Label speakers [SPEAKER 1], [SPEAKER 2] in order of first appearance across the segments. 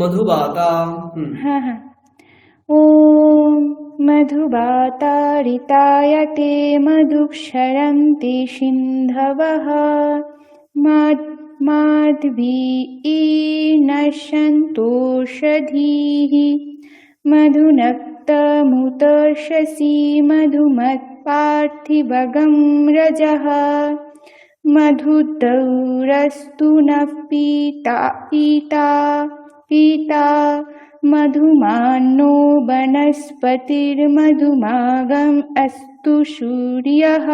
[SPEAKER 1] मधुबाता।
[SPEAKER 2] हाँ हाँ। ॐ मधुबातारिताय ते मधुक्षरन्ति सिन्धवः माध्वीनश्यन्तोषधीः मधुनक्तमुतर्षसि मधुमत्पार्थिवगं रजः मधुदौरस्तु नः पीता मधुमानो वनस्पतिर्मधुमागम अस्तु सूर्यः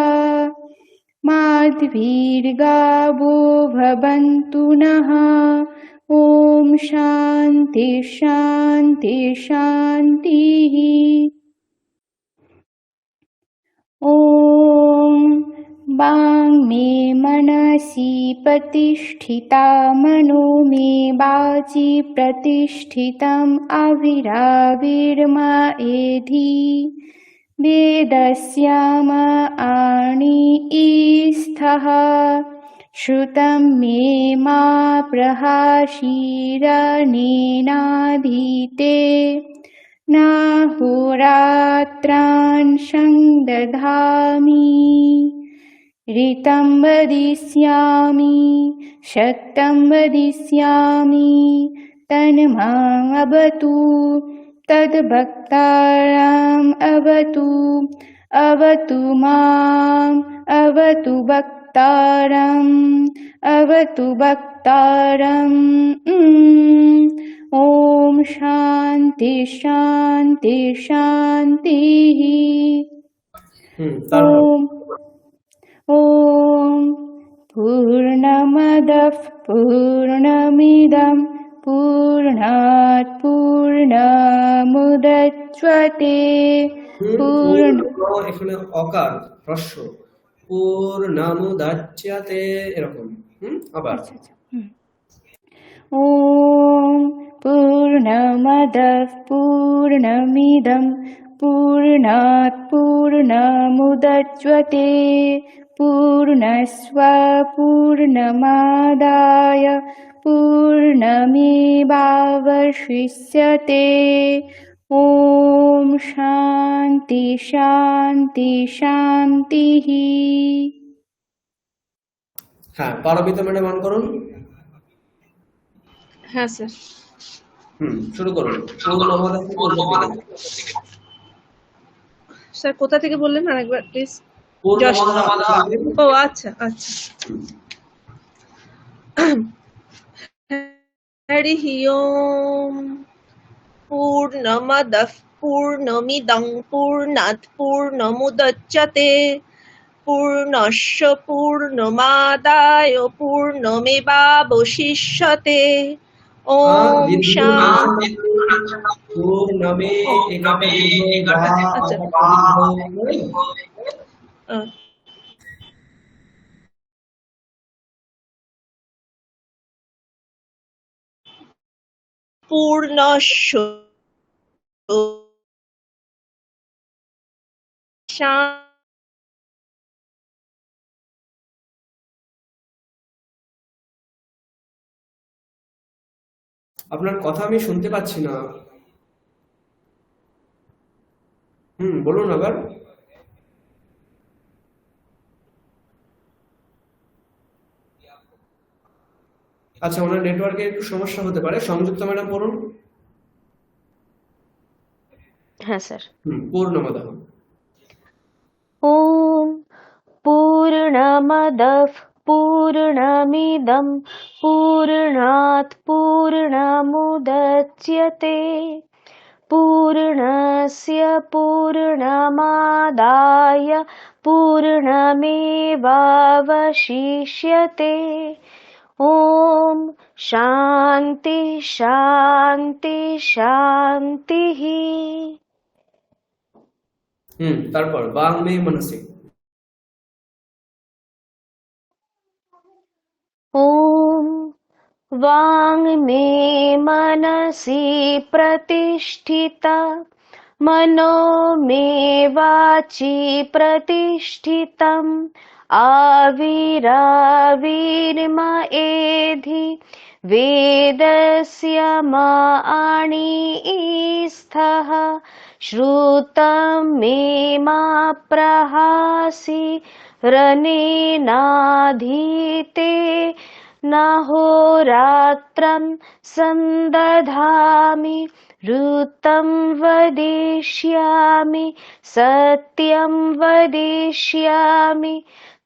[SPEAKER 2] माध्वीर्गावो भवन्तु नः। ॐ शान्ति शान्ति शान्तिः। ॐ वाङ्मे मनसि प्रतिष्ठिता मनो मे वाचि प्रतिष्ठितम् आविराविर्मा एधि वेदस्याम आणीस्थः श्रुतं मे मा प्रहासीरनेनाधीते नाहोरात्रान् संदधामि ऋतं वदिष्यामि सत्यं वदिष्यामि तन्मामवतु तद्भक्तानाम् अवतु माम् अवतु भक्तारम् ॐ शान्ति शान्ति शान्तिः। ॐ पूर्णमदः पूर्णमिदं पूर्णात् पूर्णमुदच्यते
[SPEAKER 1] এখানে অকার হ্রস্ব পূর্ণমুদাচ্যতে এরকম আবার
[SPEAKER 2] ॐ पूर्णमदः पूर्णमिदं पूर्णात् पूर्णमुदच्यते पूर्णस्य पूर्णमादाय पूर्णमेवावशिष्यते। ॐ शान्ति शान्ति शान्तिः।
[SPEAKER 1] হ্যাঁ, পারবিতা ম্যাডাম অন করুন।
[SPEAKER 3] হ্যাঁ স্যার।
[SPEAKER 1] শুরু করুন।
[SPEAKER 3] স্যার কোথা থেকে বললেন আরেকবার প্লিজ? ও আচ্ছা আচ্ছা। হরি ওম। পূর্ণমদঃ পূর্ণমিদং পূর্ণাৎ পূর্ণমুদচ্যতে পূর্ণস্য পূর্ণমাদায় পূর্ণমেবাবশিষ্যতে। ওম শান্তি। পূর্ণস্য
[SPEAKER 1] আপনার কথা আমি শুনতে পাচ্ছি না। বলুন আবার। আচ্ছা, ওনার নেটওয়ার্কে একটু সমস্যা হতে পারে। সংযুক্ত ম্যাডাম পড়ুন।
[SPEAKER 4] হ্যাঁ স্যার।
[SPEAKER 1] পূর্ণমদঃ।
[SPEAKER 4] ওম পূর্ণমদঃ পূর্ণমিদং পূর্ণাৎ পূর্ণমুদচ্যতে পূর্ণস্য পূর্ণমাদায় পূর্ণমেবাবশিষ্যতে। ওম শান্তি শান্তি শান্তিঃ।
[SPEAKER 1] তারপর বাংমে মনসি।
[SPEAKER 4] ওম वाङ्मे मनसि प्रतिष्ठिता मनो मे वाचि प्रतिष्ठितम् आविराविर्म एधि वेदस्य माणिस्थः श्रुतं मे मा प्रहासि रनेनाधीते नाहोरात्रं संदधामि ऋतं वदिष्यामि सत्यं वदिष्यामि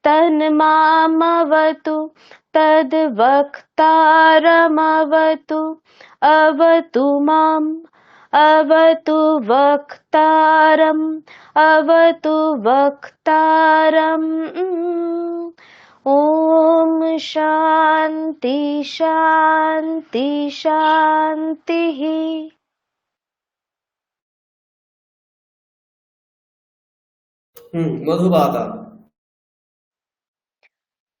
[SPEAKER 4] तन्मामवतु तद्वक्तारमवतु अवतु माम् अवतु वक्तारम् अवतु वक्तारम् ॐ शान्ति शान्ति शान्तिः
[SPEAKER 1] मधुबाला।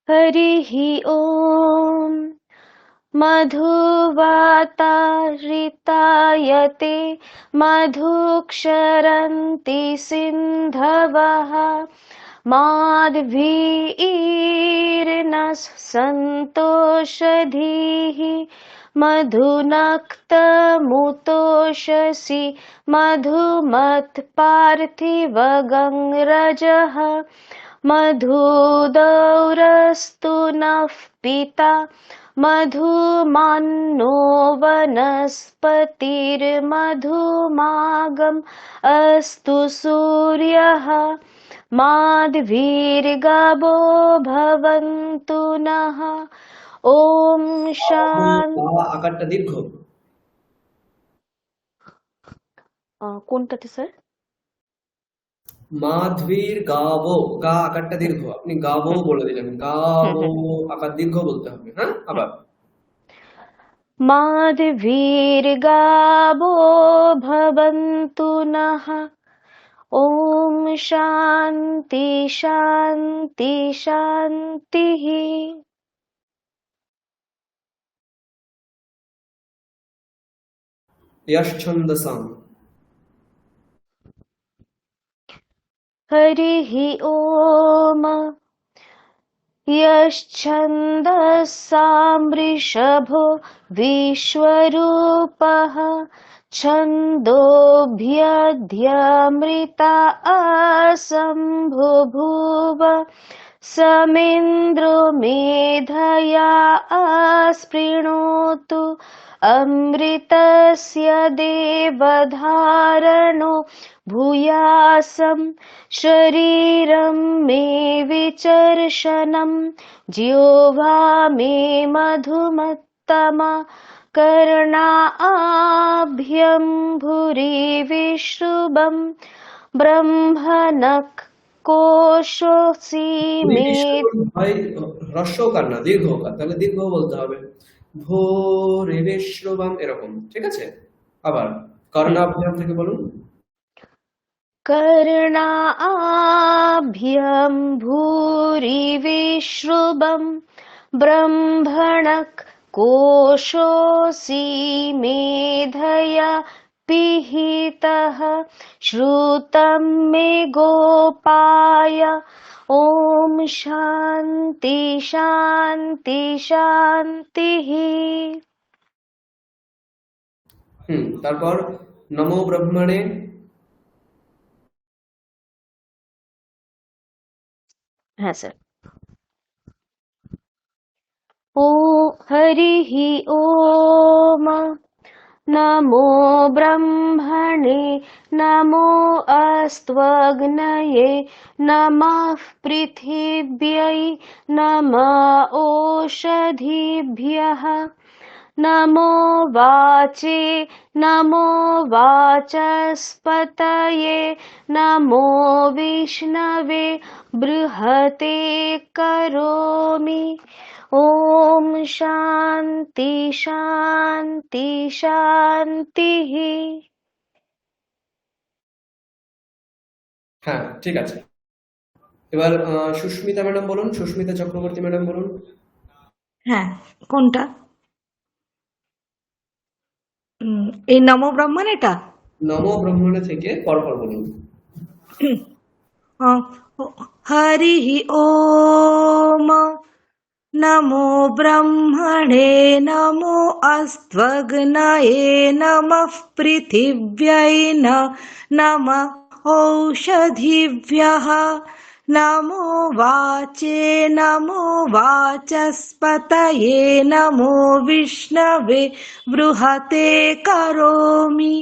[SPEAKER 4] हरिः ॐ मधुवातारितायते मधुक्षरन्ति सिन्धवः माध्वीर्नः सन्तोषधीः मधुनक्तमुतोषसि मधुमत्पार्थिवगङ्रजः मधुदौरस्तु नः पिता मधुमान्नो वनस्पतिर्मधुमागम अस्तु सूर्यः माध्वीर्गवो भवन्तु नः ॐ शान्ति
[SPEAKER 1] আকারটা দীর্ঘ।
[SPEAKER 4] কোনটাতে স্যার?
[SPEAKER 1] মাধবীর গাবো, গা আকারটা দীর্ঘ, আপনি গাবো বলে দিলেন, গাবো আকার দীর্ঘ বলতে হবে। হ্যাঁ, আবার
[SPEAKER 4] माध्वीर्गावो भवन्तु नः ॐ शान्ति शान्ति शान्तिः
[SPEAKER 1] यश्छन्दसाम्।
[SPEAKER 4] हरिः ॐ यश्छन्दसां वृषभो विश्वरूपः छन्दोऽभ्यध्यमृता असम्भुभुव समिन्द्रो मेधया अस्पृणोतु अमृतस्य देवधारणो भूयासं शरीरं मे विचर्षणं ज्योवा मे मधुमत्तमा कर्णाभ्यं भूरि विश्रुबं ब्रह्मणः কোষসি মে
[SPEAKER 1] ভাই হ্রস্বকার না দীর্ঘকার, তাহলে দীর্ঘ বলতে হবে। ভোরে বিশ্ববাম এরকম, ঠিক আছে? আবার কর্ণাভ্যাম থেকে বলুন।
[SPEAKER 4] कर्णाभ्यं भूरि विश्रुबं ब्रह्मणः कोशोऽसि मेधया पिहितः श्रुतं मे गोपाय ॐ शान्ति शान्ति शान्तिः
[SPEAKER 1] তারপর নমো ব্রহ্মণে।
[SPEAKER 4] हाँ सर। ओ हरिः ओम नमो ब्रह्मणे नमो अस्त्वग्नये नमः पृथिव्यै नमः ओषधीभ्यः नमो वाचे नमो वाचस्पतये नमो विष्णवे बृहते करोमि ॐ शान्ति शान्ति शान्तिः।
[SPEAKER 1] হ্যাঁ, ঠিক আছে। এবার সুস্মিতা ম্যাডাম বলুন, সুস্মিতা চক্রবর্তী ম্যাডাম বলুন।
[SPEAKER 3] হ্যাঁ, কোনটা? এই নমো ব্রহ্মণ, এটা
[SPEAKER 1] নমো ব্রহ্মণে থেকে পরপর বলুন।
[SPEAKER 5] हरिः ॐ नमो ब्रह्मणे नमो अस्त्वग्नये नमः पृथिव्यै नमः औषधिभ्यः नमो वाचे नमो वाचस्पतये नमो विष्णवे बृहते करोमि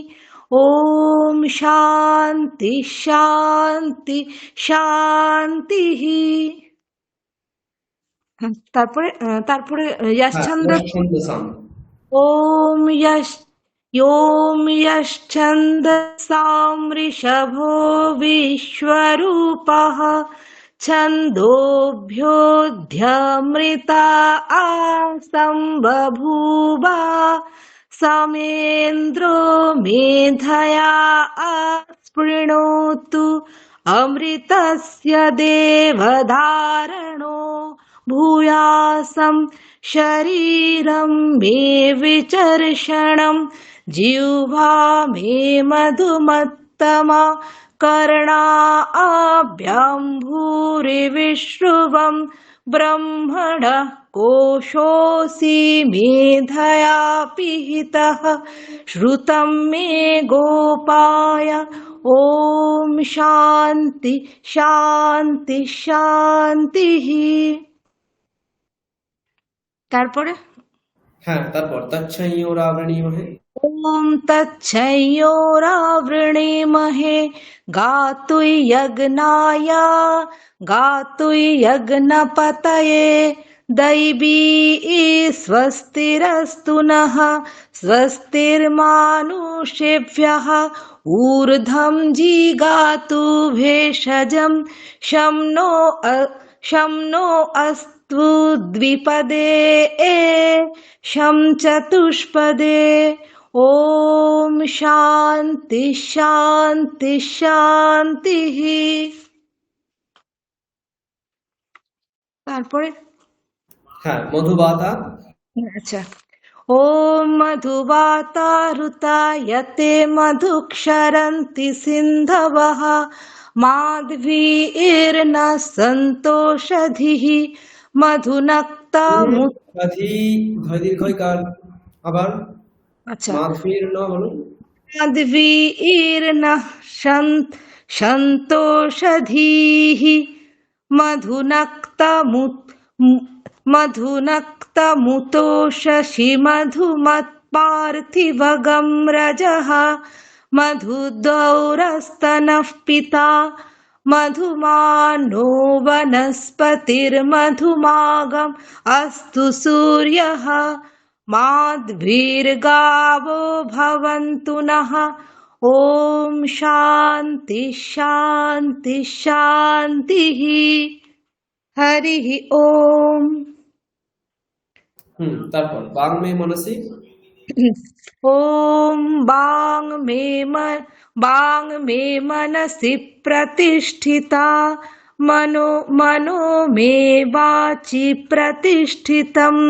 [SPEAKER 5] ॐ शान्ति शान्ति शान्तिः তারপরে তারপরে ইয়াস
[SPEAKER 1] হ্যাঁ,
[SPEAKER 5] ছন্দ
[SPEAKER 1] ছন্দসাম।
[SPEAKER 5] ওম यश्छन्दसां ऋषभो विश्वरूपः छन्दोभ्योऽध्यमृता आसंबभूव समेन्द्रो मेधया स्पृणोतु अमृतस्य देवधारणो भूयासं शरीरं मे विचर्षणं जिह्वा मे मधुमत्तमा कर्णाभ्यां भूरिविश्रुवं ब्रह्मणः कोशोऽसि मेधया पिहितः श्रुतं मे गोपाय ॐ शान्ति शान्ति शान्तिः তারপরে
[SPEAKER 1] হ্যাঁ, তারপর তচ্ছৈয়োরাবৃণীমহে।
[SPEAKER 5] ॐ तच्छयोरावृणीमहे गातुयज्ञपतये दैवी स्वस्तिरस्तु नः स्वस्तिर्मानुषेभ्यः ऊर्ध्वं जिगातु भेषजं शं नो अस्तु द्विपदे शं चतुष्पदे ॐ शान्ति शान्ति शान्तिः তারপরে
[SPEAKER 1] হ্যাঁ, মধুবাতা।
[SPEAKER 5] আচ্ছা ॐ मधुवातारुतायते मधुक्षरन्ति सिन्धवः माध्वीर्न सन्तोषधिः मधुनक्ता
[SPEAKER 1] অধি ধয় দীর্ঘইকার। আবার
[SPEAKER 5] আচ্ছা
[SPEAKER 1] মাধবীর ন বলুন।
[SPEAKER 5] मध्वीर्न सन्तोषधीः मधुनक्तमुतो शशि मधुमत्पार्थिवगं रजः मधुदौरस्तनः पिता मधुमानो वनस्पतिर्मधुमागम् अस्तु सूर्यः माध्वीर्गावो भवन्तु नः ॐ शान्ति शान्ति शान्तिः हरिः ॐ
[SPEAKER 1] তারপর বাংমে মনসি।
[SPEAKER 5] ॐ बाङ् मे मनसि प्रतिष्ठिता मनो मे वाचि प्रतिष्ठितम्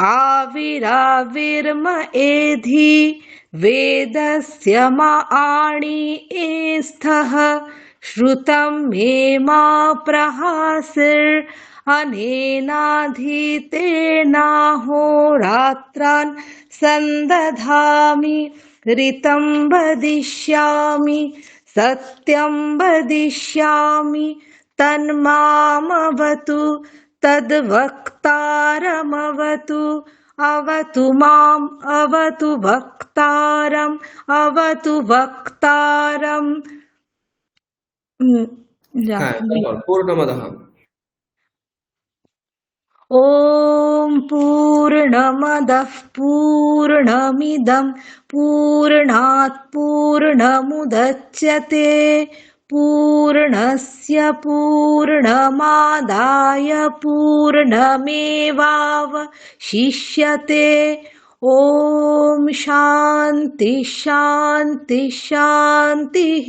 [SPEAKER 5] आविराविर्म एधि वेदस्य माणि एस्थः श्रुतं मे मा प्रहासिर् अनेनाधीतेनाहोरात्रान् सन्दधामि ऋतं वदिष्यामि सत्यं वदिष्यामि तन्मामवतु तद्वक्तारमवतु अवतु माम् अवतु वक्तारम् अवतु वक्तारम्
[SPEAKER 1] হ্যাঁ, তারপর পূর্ণমদঃ।
[SPEAKER 5] ॐ पूर्णमदः पूर्णमिदं पूर्णात् पूर्णमुदच्यते पूर्णस्य पूर्णमादाय पूर्णमेवावशिष्यते ॐ शान्ति शान्ति शान्तिः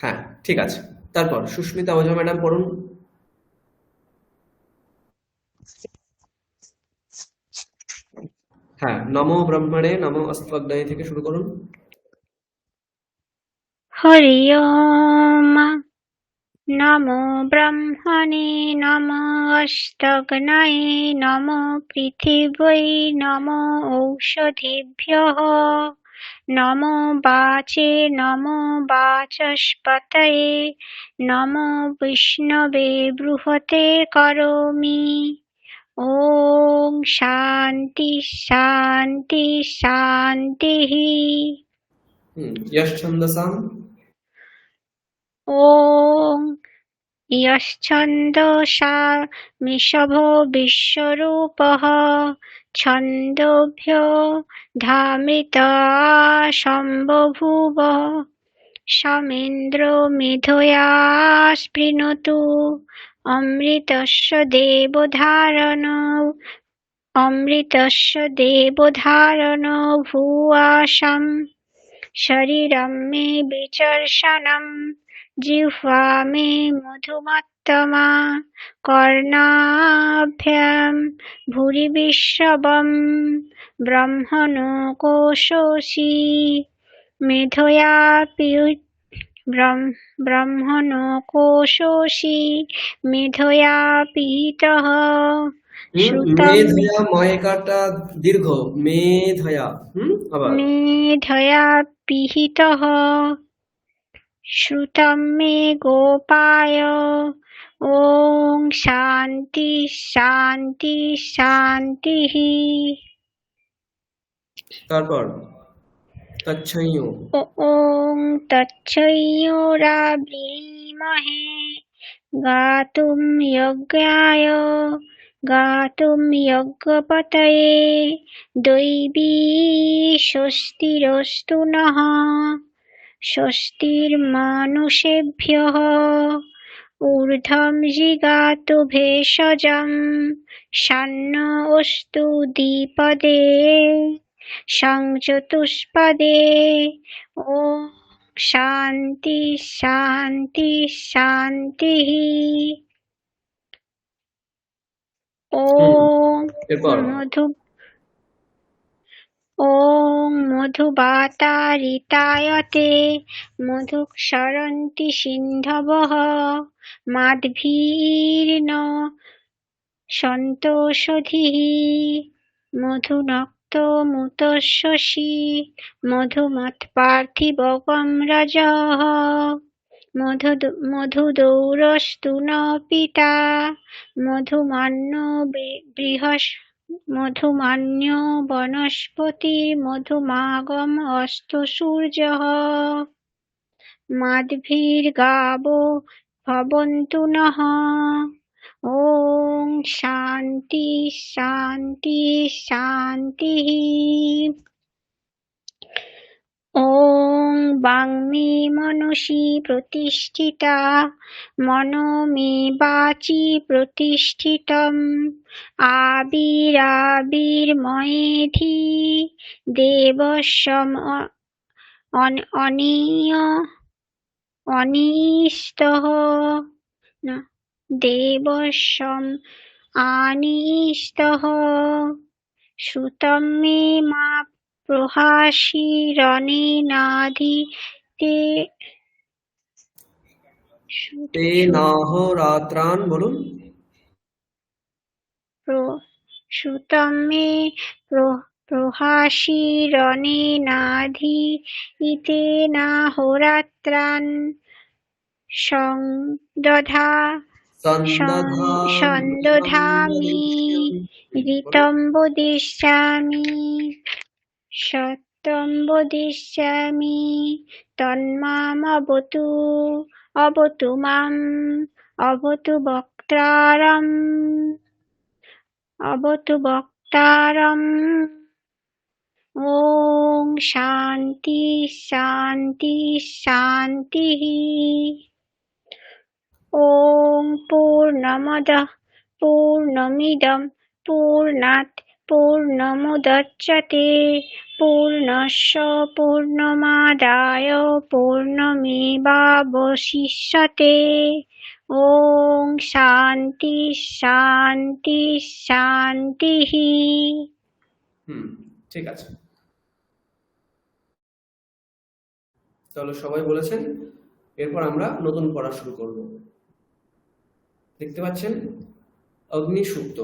[SPEAKER 1] হ্যাঁ, ঠিক আছে। তারপর সুস্মিতা ওঝা ম্যাডাম পড়ুন। হ্যাঁ, নমো ব্রহ্মণে নমো অস্ত্বগ্নয়ে থেকে শুরু করুন।
[SPEAKER 4] हरि ओम
[SPEAKER 6] नमो ब्रह्मणे नमो अष्टग्नये नमो पृथिव्यै नमो औषधेभ्यः नमो वाचे नमो वाचस्पतये नमो विष्णवे बृहते करोमि। ॐ शान्ति शान्ति शान्तिः।
[SPEAKER 1] यश छन्दसाम्
[SPEAKER 6] ॐ यश्छन्दसा मिषभो विश्वरूपः छन्दोभ्यो धामिता सम्बभूव समिन्द्रो मिथुया स्पृणोतु अमृतस्य देवधारणो भुवासं शरीरं मे विचर्षणम् जिह्वा मे मधुमत्तमा कर्णाभ्यां भूरिविश्रवम् ब्रह्मणो कोशोऽसि मेधया ब्रह्मणो कोशोऽसि मेधया पीतः श्रुतं
[SPEAKER 1] मेधया मयकाटा दीर्घ मेधया আবার
[SPEAKER 6] मेधया पिहितः श्रुतं मे गोपाय। ॐ शान्ति शान्ति शान्तिः।
[SPEAKER 1] তারপর তচ্ছৈয়
[SPEAKER 6] ॐ तच्छयोराब्रीमहे गातुं यज्ञपतये दैवी स्वस्तिरस्तु नः स्वस्तिर्मानुषेभ्यः ऊर्ध्वं जिगातु भेषजं शन्नोऽस्तु द्विपदे संचतुष्पदे। ॐ शान्ति शान्ति शान्तिः। ॐ
[SPEAKER 1] এরপর
[SPEAKER 6] मधुवातारितायते मधुक्षरन्ति सिन्धवः माध्वीर्न सन्तोषधिः मधुनक्तो मुतस्ससि मधुमत्पार्थिवकं रजः मधुदौरस्तु न पिता मधुमान्यो वनस्पतिर्मधुमागम अस्तु सूर्यः माध्वीर्गावो भवन्तु नः। ॐ शान्ति शान्ति शान्तिः। ॐ वाङ्मे मनसि प्रतिष्ठिता मनो मे वाचि प्रतिष्ठितम् आविराविर्मयेधि देवस्यम् अनिष्टः देवस्यम् आनिष्टः श्रुतं मे मा प्रहासिरनेनाधि ते
[SPEAKER 1] নাহরাত্রান বলুন
[SPEAKER 6] श्रुतं मे प्रहासिरनेनाधि इतेनाहोरात्रान् सन्दधामि ऋतं वदिष्यामि सत्यं वदिष्यामि तन्मामवतु अवतु माम् अवतु वक्तारम्। ॐ शान्ति शान्ति शान्तिः। ॐ पूर्णमदः पूर्णमिदं पूर्णात् पूर्णमुदच्यते पूर्णस्य पूर्णमादाय पूर्णमेवावशिष्यते। ॐ शान्ति शान्ति शान्तिः।
[SPEAKER 1] ঠিক আছে, তাহলে সবাই বলেছেন। এরপর আমরা নতুন পড়া শুরু করব। দেখতে পাচ্ছেন অগ্নি সুক্ত।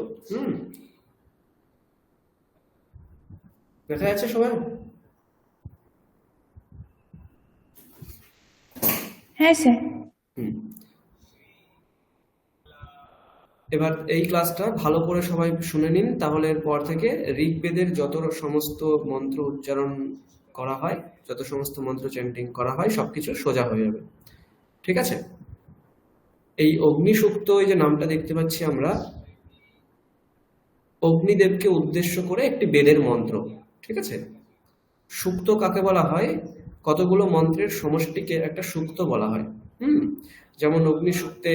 [SPEAKER 1] দেখা যাচ্ছে সবাই?
[SPEAKER 2] হ্যাঁ স্যার।
[SPEAKER 1] এবার এই ক্লাসটা ভালো করে সবাই শুনে নিন, তাহলে এরপর থেকে ঋগ্বেদের যত সমস্ত মন্ত্র উচ্চারণ করা হয়, যত সমস্ত মন্ত্র চ্যান্টিং করা হয়, সবকিছু সোজা হয়ে যাবে। ঠিক আছে? এই অগ্নি সুক্ত, এই যে নামটা দেখতে পাচ্ছি আমরা, অগ্নিদেবকে উদ্দেশ্য করে একটি বেদের মন্ত্র। ঠিক আছে? সুক্ত কাকে বলা হয়? কতগুলো মন্ত্রের সমষ্টিকে একটা সুক্ত বলা হয়। যেমন অগ্নি সুক্তে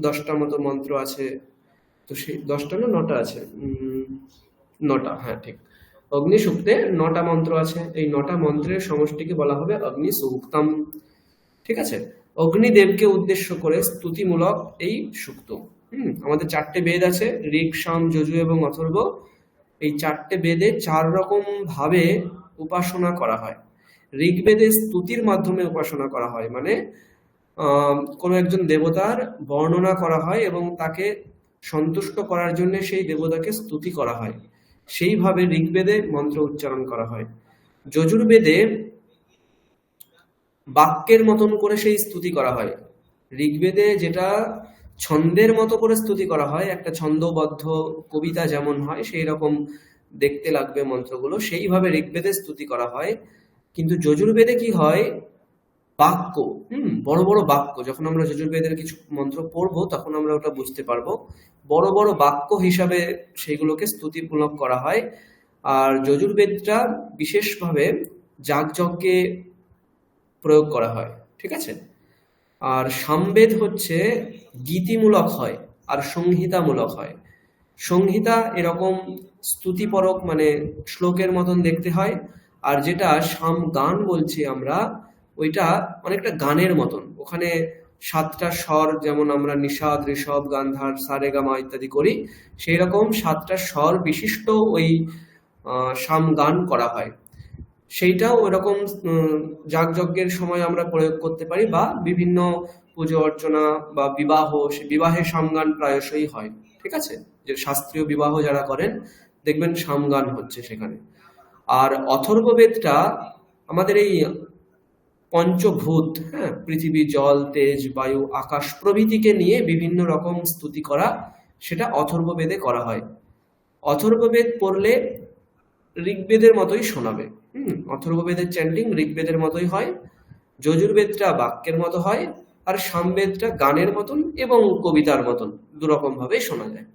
[SPEAKER 1] 10টা মতো মন্ত্র আছে, তো সেই 10টা না 9টা আছে, 9টা, হ্যাঁ ঠিক। অগ্নি সুক্তে 9টা মন্ত্র আছে, এই 9টা মন্ত্রের সমষ্টিকে বলা হবে অগ্নি সুক্তম। ঠিক আছে? অগ্নিদেবকে উদ্দেশ্য করে স্তুতিমূলক এই সুক্ত। আমাদের 4টে বেদ আছে, ঋক, সাম, যজু এবং অথর্ব। এই 4টে বেদে 4 রকম ভাবে উপাসনা করা হয়। ঋগ্বেদে স্তুতির মাধ্যমে উপাসনা করা হয়, মানে কোনো একজন দেবতার বর্ণনা করা হয় এবং তাকে সন্তুষ্ট করার জন্য সেই দেবতাকে স্তুতি করা হয়, সেইভাবে ঋগ্বেদে মন্ত্র উচ্চারণ করা হয়। যজুর্বেদে বাক্যের মতন করে সেই স্তুতি করা হয়। ঋগ্বেদে যেটা ছন্দের মতো করে স্তুতি করা হয়, একটা ছন্দবদ্ধ কবিতা যেমন হয় সেই রকম দেখতে লাগবে মন্ত্রগুলো, সেইভাবে ঋগ্বেদে স্তুতি করা হয়। কিন্তু যজুর্বেদে কি হয়, বাক্য, বড় বড় বাক্য, যখন আমরা যজুর্বেদের কিছু মন্ত্র পড়বো তখন আমরা ওটা বুঝতে পারবো, বড় বড় বাক্য হিসাবে সেইগুলোকে স্তুতিমূলক করা হয়। আর যজুর্বেদটা বিশেষভাবে যাগযজ্ঞে প্রয়োগ করা হয়। ঠিক আছে? আর সামবেদ হচ্ছে গীতিমূলক হয় আর সংহিতামূলক হয়। সংহিতা এরকম স্তুতিপরক, মানে শ্লোকের মতন দেখতে হয়, আর যেটা সামগান বলছি আমরা, ওইটা অনেকটা গানের মতন। ওখানে 7টা স্বর, যেমন আমরা নিষাদ, ঋষভ, গান্ধার, সারেগামা ইত্যাদি করি, সেই রকম 7টা স্বর বিশিষ্ট ওই সামগান করা হয়। সেইটাও ওরকম যাগযজ্ঞের সময় আমরা প্রয়োগ করতে পারি, বা বিভিন্ন পুজো অর্চনা বা বিবাহ, সে বিবাহে সামগান প্রায়শই হয়। ঠিক আছে? যে শাস্ত্রীয় বিবাহ যারা করেন দেখবেন সামগান হচ্ছে সেখানে। আর অথর্ববেদটা আমাদের এই পঞ্চভূত, হ্যাঁ, পৃথিবী, জল, তেজ, বায়ু, আকাশ প্রভৃতিকে নিয়ে বিভিন্ন রকম স্তুতি করা, সেটা অথর্ববেদে করা হয়। অথর্ববেদ পড়লে ঋগ্বেদের মতোই শোনাবে। অথর্ববেদের চ্যান্টিং ঋগ্বেদের মতোই হয়, যজুর্বেদটা বাক্যের মতো হয়, আর সামবেদটা গানের মতন এবং কবিতার মতন, দুরকম ভাবে শোনা যায়।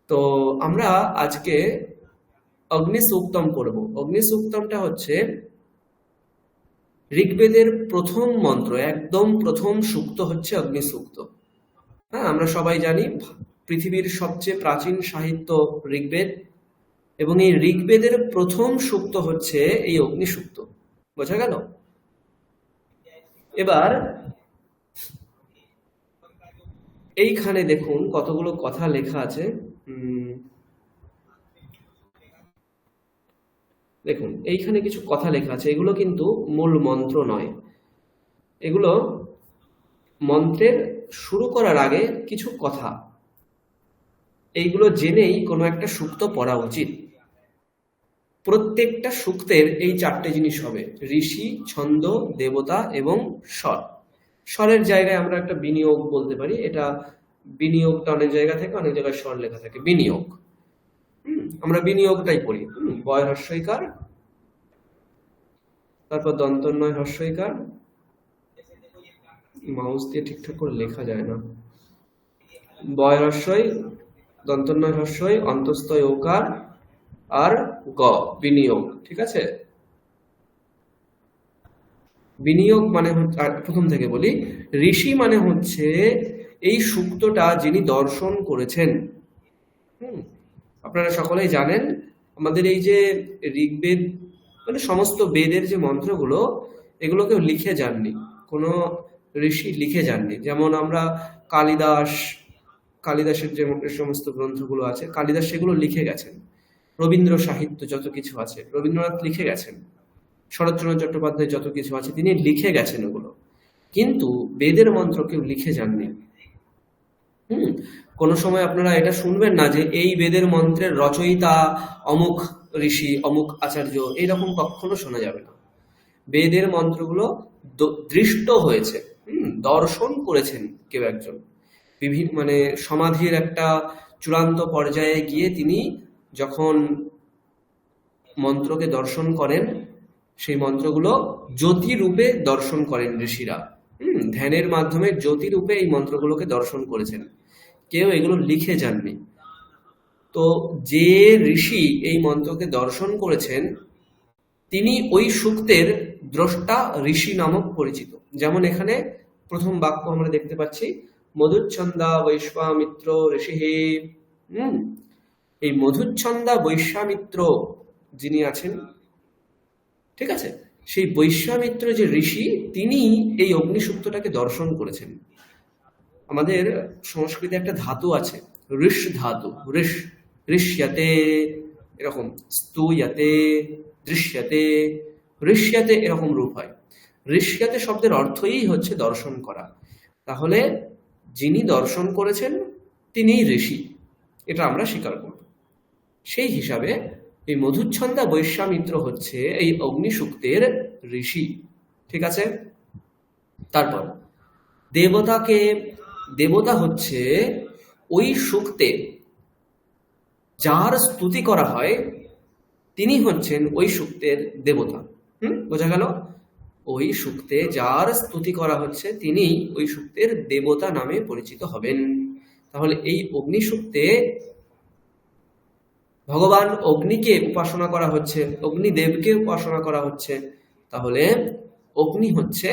[SPEAKER 1] তো আমরা আজকে অগ্নি সুক্তম পড়ব। অগ্নি সুক্তমটা হচ্ছে ঋগ্বেদের প্রথম মন্ত্র, একদম প্রথম সুক্ত হচ্ছে অগ্নি সুক্ত। হ্যাঁ, আমরা সবাই জানি পৃথিবীর সবচেয়ে প্রাচীন সাহিত্য ঋগ্বেদ, এবং এই ঋগ্বেদের প্রথম সুক্ত হচ্ছে এই অগ্নি সুক্ত। বোঝা গেল? এবার এইখানে দেখুন কতগুলো কথা লেখা আছে। দেখুন এইখানে কিছু কথা লেখা আছে, এগুলো কিন্তু মূল মন্ত্র নয়, এগুলো মন্ত্রের শুরু করার আগে কিছু কথা, এইগুলো জেনেই কোনো একটা সুক্ত পড়া উচিত। প্রত্যেকটা সুক্তের এই 4টে জিনিস হবে: ঋষি, ছন্দ, দেবতা এবং স্বর। স্বরের জায়গায় আমরা একটা বিনিয়োগ বলতে পারি, এটা বিনিয়োগটা অনেক জায়গা থেকে অনেক জায়গায় স্বর লেখা থাকে, বিনিয়োগ। আমরা বিনিয়োগটাই পড়ি। বয় হস্যইকার, তারপর দন্তন্বয় হস্যইকার, মাউস দিয়ে ঠিকঠাক করে লেখা যায় না, বয় হস্যই, দন্তন্বয় হস্যই, অন্তস্থয় ওকার, আর গ, বিনিয়োগ। ঠিক আছে? বিনিয়োগ মানে হচ্ছে, প্রথম থেকে বলি, ঋষি মানে হচ্ছে এই সুক্তটা যিনি দর্শন করেছেন। আপনারা সকলেই জানেন আমাদের এই যে ঋগ্বেদ, মানে সমস্ত বেদের যে মন্ত্রগুলো, এগুলো কেউ লিখে যাননি, কোনো ঋষি লিখে যাননি। যেমন আমরা কালিদাসের যে সমস্ত গ্রন্থগুলো আছে, কালিদাস সেগুলো লিখে গেছেন। রবীন্দ্র সাহিত্য যত কিছু আছে, রবীন্দ্রনাথ লিখে গেছেন। শরৎচন্দ্র চট্টোপাধ্যায় যত কিছু আছে, তিনি লিখে গেছেন ওগুলো, কিন্তু বেদের মন্ত্র কেউ লিখে যাননি। কোনো সময় আপনারা এটা শুনবেন না যে এই বেদের মন্ত্রের রচয়িতা অমুক ঋষি, অমুক আচার্য, এইরকম কখনো শোনা যাবে না। বেদের মন্ত্রগুলো দৃষ্ট হয়েছে, দর্শন করেছেন কেউ একজন, মানে সমাধির একটা চূড়ান্ত পর্যায়ে গিয়ে তিনি যখন মন্ত্রকে দর্শন করেন, সেই মন্ত্রগুলো জ্যোতি রূপে দর্শন করেন ঋষিরা। ধ্যানের মাধ্যমে জ্যোতি রূপে এই মন্ত্রগুলোকে দর্শন করেছেন, কেউ এগুলো লিখে যাননি। তো যে ঋষি এই মন্ত্রকে দর্শন করেছেন তিনি ওই সূক্তের দ্রষ্টা ঋষি নামক পরিচিত। যেমন এখানে প্রথম বাক্য আমরা দেখতে পাচ্ছি, মধুচ্ছন্দা বৈশ্বামিত্র ঋষি। এই মধুচ্ছন্দা বৈশ্বামিত্র যিনি আছেন, ঠিক আছে, সেই বৈশ্বামিত্র যে ঋষি তিনি এই অগ্নিসূক্তটাকে দর্শন করেছেন। আমাদের সংস্কৃতে একটা ধাতু আছে ঋষ ধাতু, ঋষ, ঋষ্যতে, এরকম স্তুয়তে, দৃশ্যতে, ঋষ্যতে, এরকম রূপ হয়। ঋষ্যতে শব্দের অর্থই হচ্ছে দর্শন করা। তাহলে যিনি দর্শন করেছেন তিনি ঋষি, এটা আমরা স্বীকার করব। সেই হিসাবে এই মধুচ্ছন্দা বৈশ্বামিত্র হচ্ছে এই অগ্নিসূক্তের ঋষি, ঠিক আছে। তারপর দেবতা হচ্ছে ওই সূক্তে যার স্তুতি করা হয় তিনি হচ্ছেন ওই সূক্তের দেবতা। বোঝা গেল? ওই সূক্তে যার স্তুতি করা হচ্ছে তিনি ওই সূক্তের দেবতা নামে পরিচিত হবেন। তাহলে এই অগ্নিসূক্তে ভগবান অগ্নিকে উপাসনা করা হচ্ছে, অগ্নিদেবকে উপাসনা করা হচ্ছে। তাহলে অগ্নি হচ্ছে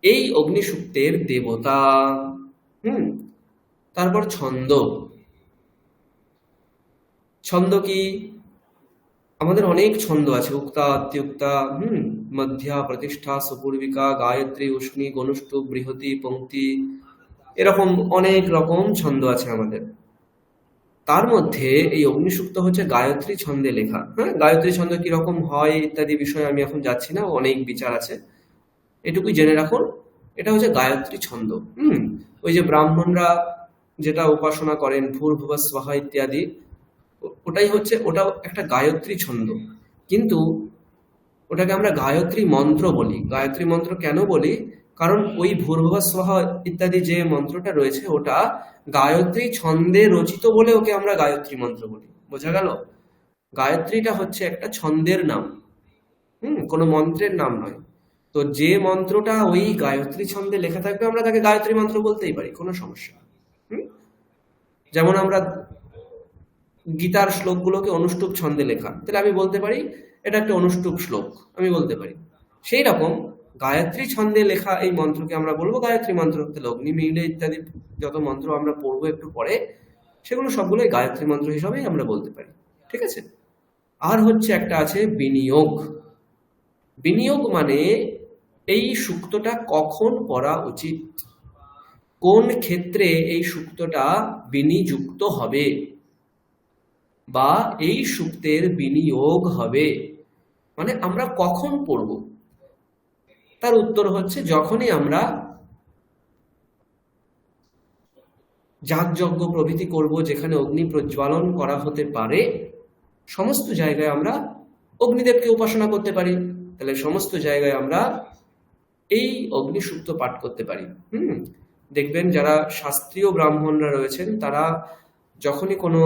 [SPEAKER 1] এই অগ্নিসূক্তের দেবতা। তারপর ছন্দ। ছন্দ কি? আমাদের অনেক ছন্দ আছে, উক্তা, অত্যুক্তা, মধ্যা, প্রতিষ্ঠা, সুপূর্বিকা, গায়ত্রী, উষ্ণী, গনুষ্টুপ, বৃহতি, পঙ্ক্তি, এরকম অনেক রকম ছন্দ আছে আমাদের। তার মধ্যে এই অগ্নিসূক্ত হচ্ছে গায়ত্রী ছন্দে লেখা। গায়ত্রী ছন্দ কিরকম হয় ইত্যাদি বিষয়ে আমি এখন যাচ্ছি না, অনেক বিচার আছে, এটুকুই জেনে রাখুন। এটা হচ্ছে গায়ত্রী ছন্দ। ওই যে ব্রাহ্মণরা যেটা উপাসনা করেন ভূর্ভুবঃ স্বাহা ইত্যাদি, ওটাও একটা গায়ত্রী ছন্দ, কিন্তু ওটাকে আমরা গায়ত্রী মন্ত্র বলি। গায়ত্রী মন্ত্র কেন বলি? কারণ ওই ভূর্ভুবঃ স্বাহা ইত্যাদি যে মন্ত্রটা রয়েছে ওটা গায়ত্রী ছন্দে রচিত বলে ওকে আমরা গায়ত্রী মন্ত্র বলি। বোঝা গেল? গায়ত্রীটা হচ্ছে একটা ছন্দের নাম, কোনো মন্ত্রের নাম নয়। তো যে মন্ত্রটা ওই গায়ত্রী ছন্দে লেখা থাকবে আমরা তাকে গায়ত্রী মন্ত্র বলতেই পারি, কোনো সমস্যা। যেমন আমরা গীতার শ্লোকগুলোকে অনুষ্টুপ ছন্দে লেখা, তাহলে আমি বলতে পারি এটা একটা অনুষ্টুপ শ্লোক, আমি বলতে পারি। সেই রকম গায়ত্রী ছন্দে লেখা এই মন্ত্রকে আমরা বলবো গায়ত্রী মন্ত্র। তাহলে অগ্নি মিলে ইত্যাদি যত মন্ত্র আমরা পড়বো একটু পরে, সেগুলো সবগুলোই গায়ত্রী মন্ত্র হিসাবেই আমরা বলতে পারি, ঠিক আছে। আর হচ্ছে একটা আছে বিনিয়োগ। বিনিয়োগ মানে এই সূক্তটা কখন পড়া উচিত, কোন ক্ষেত্রে এই সূক্তটা বিনিযুক্ত হবে বা এই সূক্তের বিনিয়োগ হবে, মানে আমরা কখন পড়ব। তার উত্তর হচ্ছে যখনই আমরা যাগযজ্ঞ প্রভৃতি করব, যেখানে অগ্নি প্রজ্বালন করা হতে পারে, সমস্ত জায়গায় আমরা অগ্নিদেবকে উপাসনা করতে পারি। তাহলে সমস্ত জায়গায় আমরা এই অগ্নিসূক্ত পাঠ করতে পারি। দেখবেন যারা শাস্ত্রীয় ব্রাহ্মণরা রয়েছেন তারা যখনই কোনো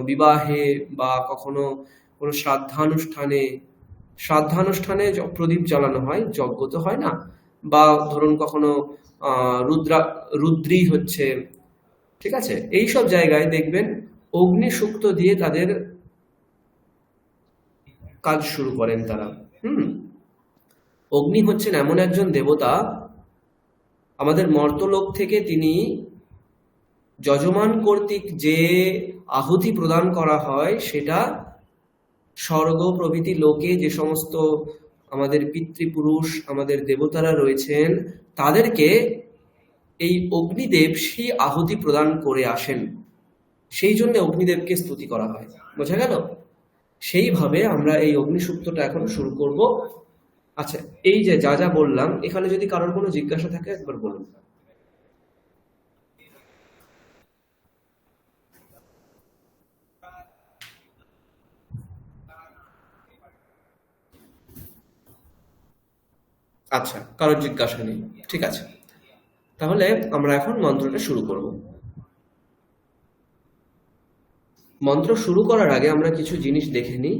[SPEAKER 1] বিবাহে বা কখনো কোনো শ্রাদ্ধানুষ্ঠানে প্রদীপ জ্বালানো হয়, যজ্ঞ তো হয় না, বা ধরুন কখনো রুদ্রী হচ্ছে, ঠিক আছে, এইসব জায়গায় দেখবেন অগ্নিসূক্ত দিয়ে তাদের কাজ শুরু করেন তারা। অগ্নি হচ্ছেন এমন একজন দেবতা, আমাদের মর্তলোক থেকে তিনি যজমান কর্তৃক যে আহুতি প্রদান করা হয় সেটা স্বর্গ প্রভৃতি লোকে যে সমস্ত আমাদের পিতৃপুরুষ আমাদের দেবতারা রয়েছেন তাদেরকে এই অগ্নিদেব সেই আহুতি প্রদান করে আসেন, সেই জন্য অগ্নিদেবকে স্তুতি করা হয়। বোঝা গেল? সেইভাবে আমরা এই অগ্নিসূক্তটা এখন শুরু করব। আচ্ছা, এই যে যা যা বললাম, এখানে যদি কারোর কোনো জিজ্ঞাসা থাকে একবার বলুন। আচ্ছা, কারোর জিজ্ঞাসা নেই, ঠিক আছে। তাহলে আমরা এখন মন্ত্রটা শুরু করব। মন্ত্র শুরু করার আগে আমরা কিছু জিনিস দেখে নিই।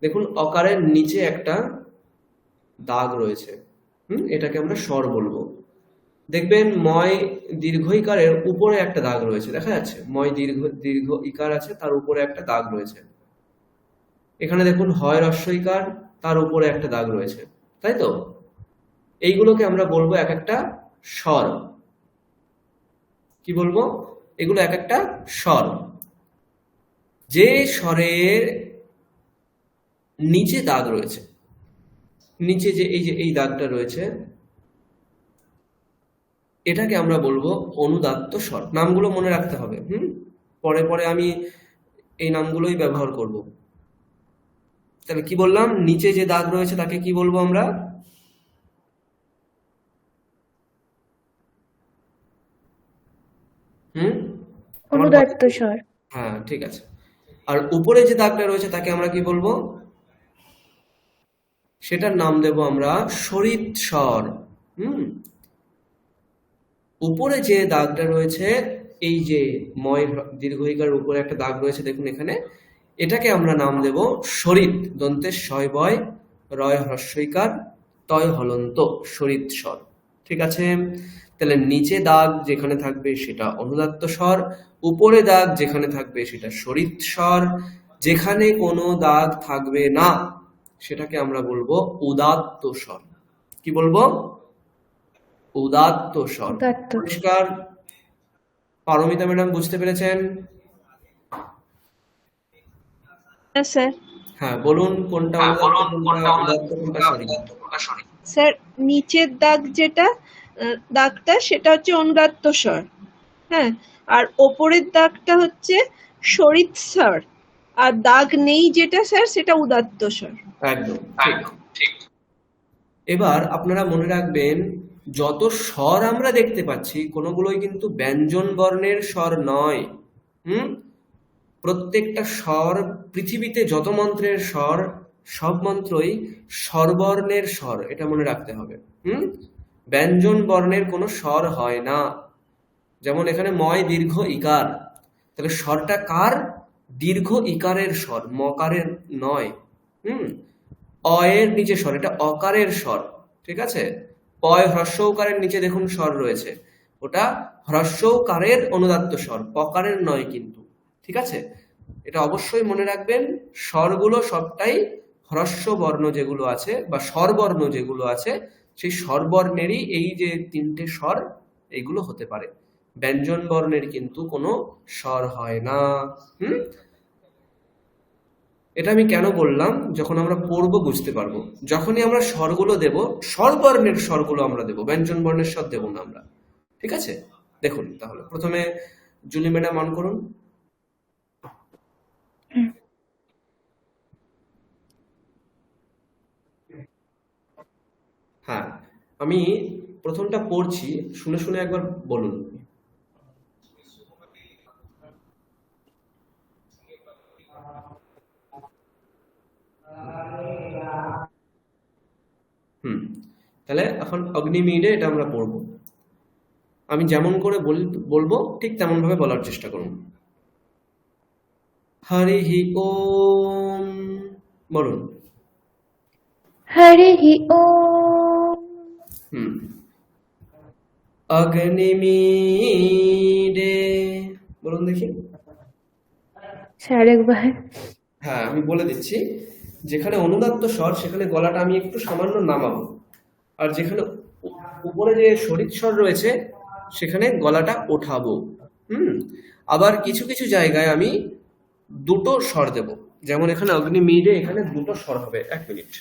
[SPEAKER 1] দেখুন, অকারের নিচে একটা দাগ রয়েছে, এটাকে আমরা স্বর বলবো। দেখবেন ময় দীর্ঘ ইকারের উপরে একটা দাগ রয়েছে, দেখা যাচ্ছে ময় দীর্ঘ ইকার আছে, তার উপরে একটা দাগ রয়েছে। এখানে দেখুন হয় হ্রস্ব ইকার, তার উপরে একটা দাগ রয়েছে, তাই তো? এইগুলোকে আমরা বলবো এক একটা স্বর। কি বলবো? এগুলো এক একটা স্বর। যে স্বরের নিচে দাগ রয়েছে, নিচে যে এই দাগটা রয়েছে, এটাকে আমরা বলবো অনুদাত্ত স্বর। নামগুলো মনে রাখতে হবে, পরে পরে আমি এই নামগুলোই ব্যবহার করব। তাহলে কি বললাম? নিচে যে দাগ রয়েছে তাকে কি বলবো আমরা?
[SPEAKER 2] অনুদাত্ত স্বর।
[SPEAKER 1] হ্যাঁ, ঠিক আছে। আর উপরে যে দাগটা রয়েছে তাকে আমরা কি বলবো? সেটার নাম দেব আমরা স্বরিত স্বর। উপরে যে দাগটা রয়েছে, এই যে ময় দীর্ঘ ইকারের উপরে একটা দাগ রয়েছে, দেখুন এখানে, এটাকে আমরা নাম দেব স্বরিত। দন্তে শয় বয়, রয় হ্রস্ব ইকার, তয় হলন্ত, স্বরিত স্বর। ঠিক আছে? তাহলে নিচে দাগ যেখানে থাকবে সেটা অনুদাত্ত স্বর, উপরে দাগ যেখানে থাকবে সেটা স্বরিত স্বর, যেখানে কোনো দাগ থাকবে না সেটাকে আমরা বলবো উদাত্ত স্বর। কি বলবো? উদাত্ত স্বর। পরিষ্কার? পারমিতা ম্যাডাম বুঝতে পেরেছেন?
[SPEAKER 3] স্যার।
[SPEAKER 1] হ্যাঁ, বলুন কোনটা উদাত্ত কোনটা স্বরিত?
[SPEAKER 3] স্যার, নিচের দাগ দাগটা সেটা হচ্ছে অনুদাত্ত স্বর, হ্যাঁ, আর ওপরের দাগটা হচ্ছে স্বরিত স্বর, আর দাগ নেই যেটা স্যার সেটা উদাত্ত স্বর।
[SPEAKER 1] একদম ঠিক। এবার আপনারা মনে রাখবেন, যত স্বর আমরা দেখতে পাচ্ছি কোনগুলোই কিন্তু ব্যঞ্জন বর্ণের স্বর নয়। প্রত্যেকটা স্বর, পৃথিবীতে যত মন্ত্রের স্বর, সব মন্ত্রই স্বরবর্ণের স্বর, এটা মনে রাখতে হবে। ব্যঞ্জন বর্ণের কোনো স্বর হয় না। যেমন এখানে ময় দীর্ঘ ইকার, তাহলে স্বরটা কার? দীর্ঘ ইকারের স্বর, মকারের নয়। অয়ের নিচে স্বর, এটা অকারের স্বর। ঠিক আছে? পয় হ্রস্ব উকারের নিচে দেখুন স্বর রয়েছে, ওটা হ্রস্ব উকারের অনুদাত্ত স্বর, পকারের নয় কিন্তু। ঠিক আছে? এটা অবশ্যই মনে রাখবেন। স্বরগুলো সবটাই হ্রস্ব বর্ণ যেগুলো আছে বা স্বরবর্ণ যেগুলো আছে, সেই স্বরবর্ণেরই এই যে তিনটে স্বর, এইগুলো হতে পারে। ব্যঞ্জন বর্ণের কিন্তু কোনো স্বর হয় না। এটা আমি কেন বললাম? যখন আমরা পড়বো বুঝতে পারবো। যখনই আমরা স্বরগুলো দেব, স্বরবর্ণের স্বরগুলো আমরা দেবো, ব্যঞ্জন বর্ণের স্বর দেবো না আমরা। ঠিক আছে? দেখুন তাহলে প্রথমে জুলি ম্যাডাম অন করুন। হ্যাঁ, আমি প্রথমটা পড়ছি, শুনে শুনে একবার বলুন। তাহলে এখন অগ্নিমীড়ে এটা আমরা পড়বো। আমি যেমন করে বলবো ঠিক তেমন ভাবে বলার চেষ্টা করুন। হরিহি ওম বলুন।
[SPEAKER 2] হরিহি ওম।
[SPEAKER 1] অগ্নিমীড়ে বলুন দেখি।
[SPEAKER 2] স্যার একবার।
[SPEAKER 1] হ্যাঁ, আমি বলে দিচ্ছি। যেখানে অনুদাত্ত স্বর সেখানে গলাটা আমি একটু সামান্য নামাবো, আর যেখানে উপরে যে স্বরিত স্বর রয়েছে সেখানে গলাটা ওঠাবো। আবার কিছু কিছু জায়গায় আমি দুটো স্বর দেব, যেমন এখানে অগ্নিমীড়ে, এখানে দুটো স্বর হবে। 1 মিনিট।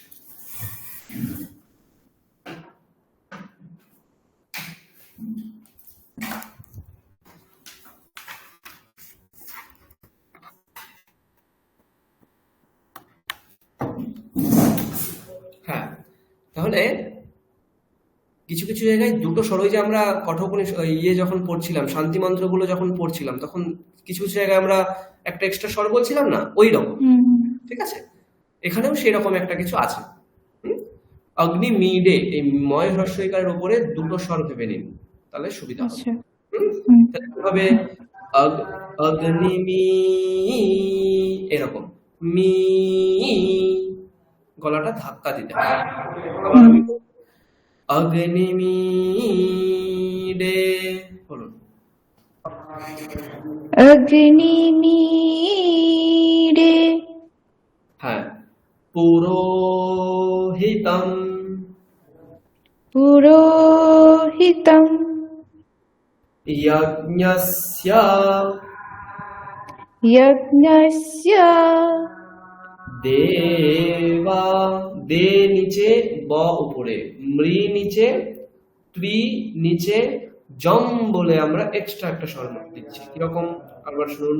[SPEAKER 1] হ্যাঁ, তাহলে কিছু কিছু জায়গায় দুটো স্বর, ওই যে আমরা কঠোপনিষদ যখন পড়ছিলাম, শান্তি মন্ত্রগুলো যখন পড়ছিলাম, তখন কিছু কিছু জায়গায় আমরা একটা এক্সট্রা স্বর বলছিলাম না, ওই রকম। ঠিক আছে? এখানেও সেই রকম একটা কিছু আছে। অগ্নিমিডে, এই ময় হ্রস্বইকারের উপরে দুটো স্বর ভেবে নিন, তাহলে সুবিধা হবে।
[SPEAKER 2] আচ্ছা
[SPEAKER 1] হুম? তাহলে কি হবে? অগ্নিমি, এরকম মি, গলাটা ধাক্কা দিতে হবে। আবার আমি বলবো, অগ্নিমিডে, বলুন।
[SPEAKER 2] অগ্নিমিরে
[SPEAKER 1] হ্যাঁ, পুরোহিতম,
[SPEAKER 2] পুরোহিতম
[SPEAKER 1] যজ্ঞস্য,
[SPEAKER 2] যজ্ঞস্য
[SPEAKER 1] দেবা, দে নিচে, ব উপরে, মৃ নিচে, ত্রি নিচে, জম বলে আমরা এক্সট্রা একটা স্বর দিচ্ছি। কিরকম? আবার শুনুন,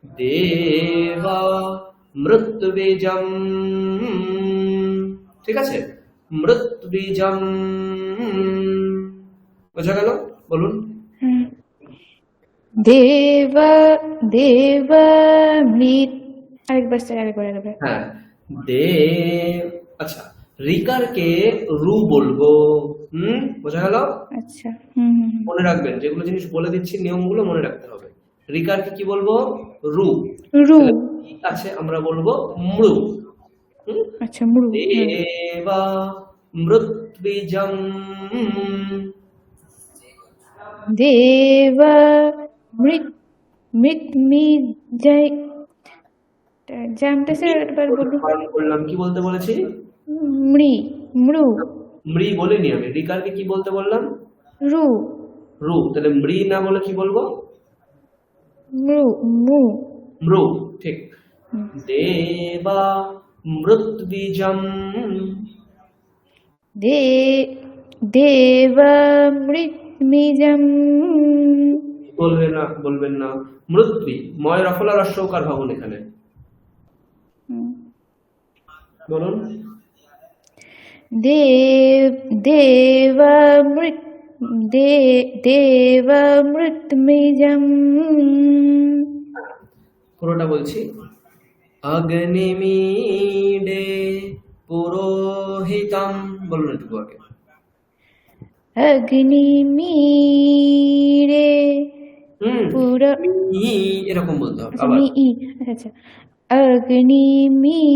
[SPEAKER 1] দেবা মৃত্যুবীজম, ঠিক আছে? মৃত্যুবীজম, বোঝা গেল? বলুন।
[SPEAKER 2] হুম। দেব দেব মৃত আরেকবার স্যার আরেকবার
[SPEAKER 1] হ্যাঁ, দে, আচ্ছা, রিকারকে রু বলবো। বোঝা গেল?
[SPEAKER 2] আচ্ছা হুম হুম হুম।
[SPEAKER 1] মনে রাখবেন, যেগুলো জিনিস বলে দিচ্ছি নিয়মগুলো মনে রাখতে হবে। রিকারকে কি বলবো? রু।
[SPEAKER 2] রু
[SPEAKER 1] তাহলে ই আছে, আমরা বলবো মৃ। হুম?
[SPEAKER 2] আচ্ছা মুরু
[SPEAKER 1] দেবা মৃত্যুবীজম,
[SPEAKER 2] দেব মৃত মৃত মি জয় জামটা স্যার একবার বলুন।
[SPEAKER 1] পালন করলাম, কি বলতে বলেছি?
[SPEAKER 2] মৃ মৃ
[SPEAKER 1] মৃ বলিনি আমি, রিকারকে কি বলতে বললাম?
[SPEAKER 2] রু
[SPEAKER 1] রু। তাহলে মৃ না বলে কি বলবো?
[SPEAKER 2] মৃ মু
[SPEAKER 1] মৃ, ঠিক। দেবা মৃত্যুবীজম,
[SPEAKER 2] দে দেব মৃতমিজম
[SPEAKER 1] বলবেন না, মৃত্যু, ময় রফলা রস্যকার ভাবুন এখানে, বলুন।
[SPEAKER 2] দেব দেব মৃত দেব মৃতমিজম
[SPEAKER 1] পুরোটা বলছি, অগ্নিমিডে পুরোহিতম, বলুন একটু আগে।
[SPEAKER 2] অগ্নিমিরে পুরো
[SPEAKER 1] ই, এরকম বলতে হবে।
[SPEAKER 2] আচ্ছা
[SPEAKER 1] আবার
[SPEAKER 2] মি ই আচ্ছা অগ্নিমিরে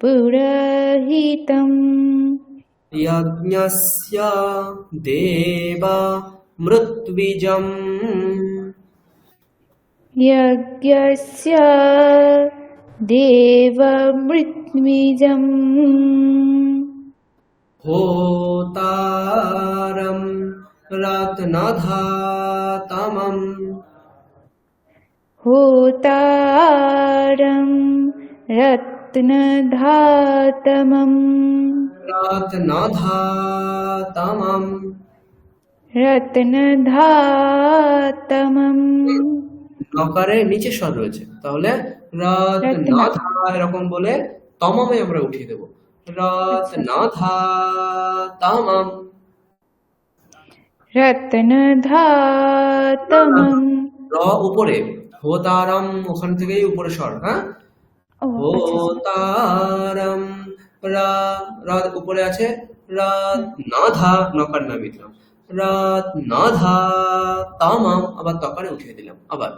[SPEAKER 2] পুরোহিতম
[SPEAKER 1] যজ্ঞস্য দেবা মৃত্যুবীজম,
[SPEAKER 2] যজ্ঞস্য দেবমৃত্যুবীজম
[SPEAKER 1] হোতারম রত্নধাতমম,
[SPEAKER 2] হোতারম রত্নধাতমম
[SPEAKER 1] রত্নধাতমম,
[SPEAKER 2] রত্নধাতমম
[SPEAKER 1] নকারে নিচে স্বর রয়েছে, তাহলে রত্নধা এরকম বলে তমমে আমরা উঠিয়ে দেবো। রত্নধাতমম,
[SPEAKER 2] রত্নধাতমম
[SPEAKER 1] র উপরে, হোতারম ওখান থেকেই উপরে স্বর। হ্যাঁ,
[SPEAKER 2] ও আচ্ছা
[SPEAKER 1] হোতারম, রা, রা উপরে আছে, রত্নধা, নকার নাম দিলাম, রত্নধাতমম, আবার তকারে উঠিয়ে দিলাম। আবার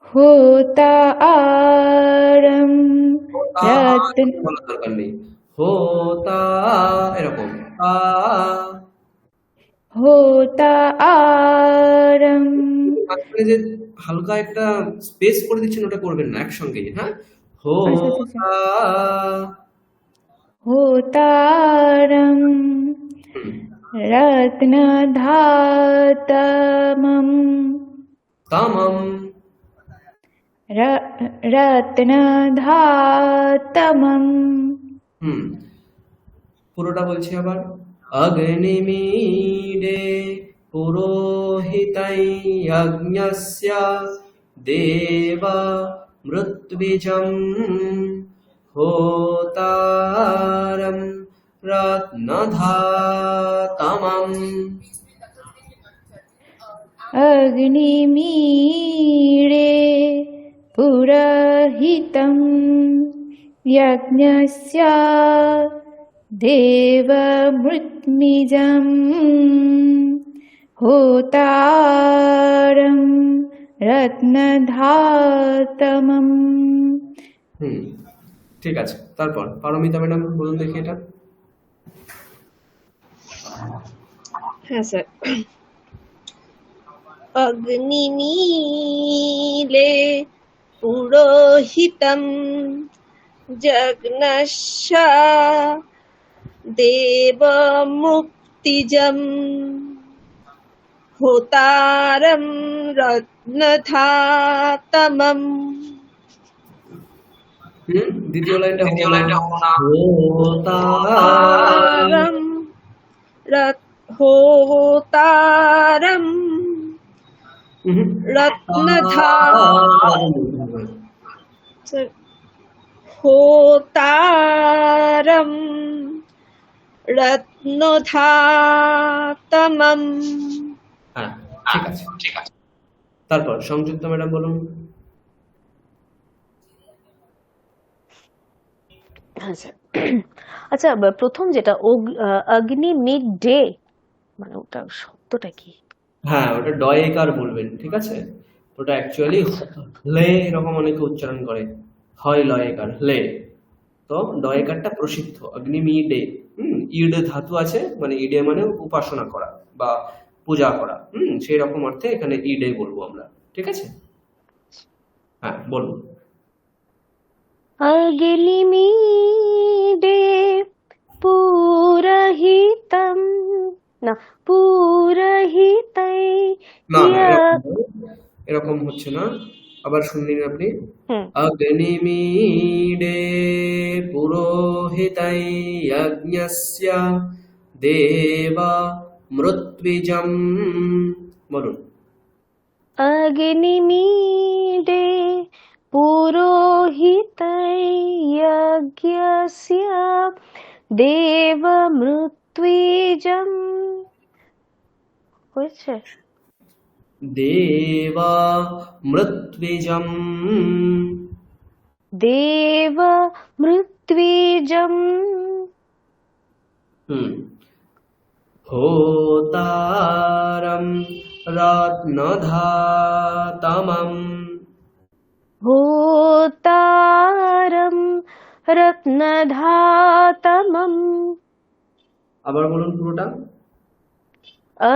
[SPEAKER 2] হোতারম রত্ন
[SPEAKER 1] বলার দরকার নেই, হোতা, এরকম
[SPEAKER 2] হোতারম
[SPEAKER 1] মাঝখানে যে হালকা একটা স্পেস করে দিচ্ছেন, ওটা করবেন না, একসঙ্গেই। হ্যাঁ, হোতা,
[SPEAKER 2] হোতারম রত্নধাতমম
[SPEAKER 1] তামম,
[SPEAKER 2] রত্নধাতমম
[SPEAKER 1] পুরোটা বলছি আবার, অগ্নিমিডে পুরোহিতৈ যজ্ঞস্য দেবা মৃত্যুবীজম, হোতারম রত্নধাতমম,
[SPEAKER 2] অগ্নিমিরে পুরোহিতম यज्ञस्य देवमृत्मिजं होतारं रत्नधातमम्।
[SPEAKER 1] ঠিক আছে। তারপর পারমিতা ম্যাডাম বলুন দেখি এটা।
[SPEAKER 3] হ্যাঁ স্যার। অগ্নিনীলে পুরোহিতম যজ্ঞস্য দেবমুক্তিজম হোতারম রত্নধাতমম।
[SPEAKER 1] দ্বিতীয় লাইনটা
[SPEAKER 3] হোতারম হোতারম হোতারম রত্নধাতমম।
[SPEAKER 1] হ্যাঁ, ঠিক আছে। তারপর সংযুক্ত ম্যাডাম বলুন।
[SPEAKER 4] হ্যাঁ স্যার। আচ্ছা, প্রথম যেটা অগ্নি মিড ডে, মানে ওটা শব্দটা কি?
[SPEAKER 1] হ্যাঁ, ওটা ডয়েকার বলবেন, ঠিক আছে। ওটা অ্যাকচুয়ালি লে এরকম অনেকে উচ্চারণ করে, হয় লয়েকার লে। তো ডয়েকারটা প্রসিদ্ধ, অগ্নিমি ডে। ইড ধাতু আছে, মানে ইডে মানে উপাসনা করা বা পূজা করা। সেই রকম অর্থে এখানে ইডে বলবো আমরা, ঠিক আছে। হ্যাঁ, বলুন।
[SPEAKER 4] অগ্নিমিডে পুরহিতম, না পুরহিতৈ
[SPEAKER 1] না, এরকম হচ্ছে না, আবার শুনলেন আপনি। অগ্নিমিডে পুরোহিতৈ যজ্ঞস্য দেবা মৃত্বিজম। বলুন।
[SPEAKER 4] অগ্নিমিডে পুরোহিতৈ যজ্ঞস্য দেবমৃত্বিজম। হয়েছে?
[SPEAKER 1] দেবা মৃত্বিজম।
[SPEAKER 4] দেবমৃত্বিজম।
[SPEAKER 1] হোতারম রত্নধাতমম।
[SPEAKER 4] হোতারম রত্নধাতমম।
[SPEAKER 1] আবার বলুন পুরোটা।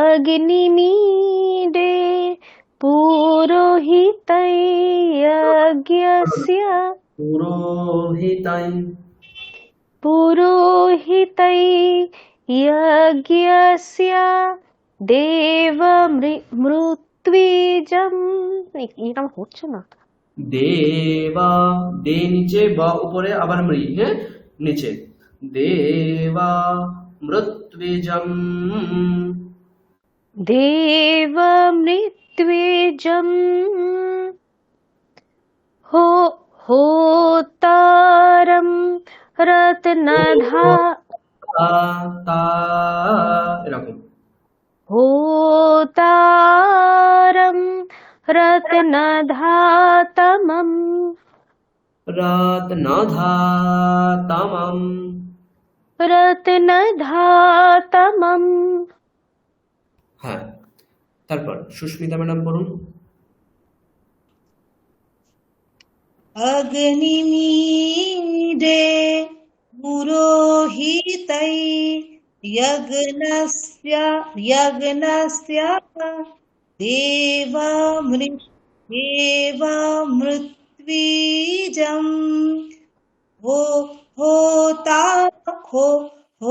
[SPEAKER 4] অগ্নিমিডে পুরোহিতৈ যজ্ঞস্য পুরোহিতৈ যজ্ঞস্য দেবমৃত্বিজম। এটা হচ্ছে না।
[SPEAKER 1] দেবা, দে নিচে, বা উপরে, আবার মৃ, হ্যাঁ নিচে। দেবা মৃত্বিজম।
[SPEAKER 4] দেবমৃত্বিজম। হোতারম
[SPEAKER 1] এরকম।
[SPEAKER 4] হোতারম রত্নধাতমম।
[SPEAKER 1] রত্নধাতমম।
[SPEAKER 4] রত্নধাতমম।
[SPEAKER 1] হ্যাঁ, তারপর সুস্মিতা ম্যাডাম বলুন।
[SPEAKER 5] অগ্নিমিডে পুরোহিতৈ যজ্ঞস্য দেবমৃত্বিজম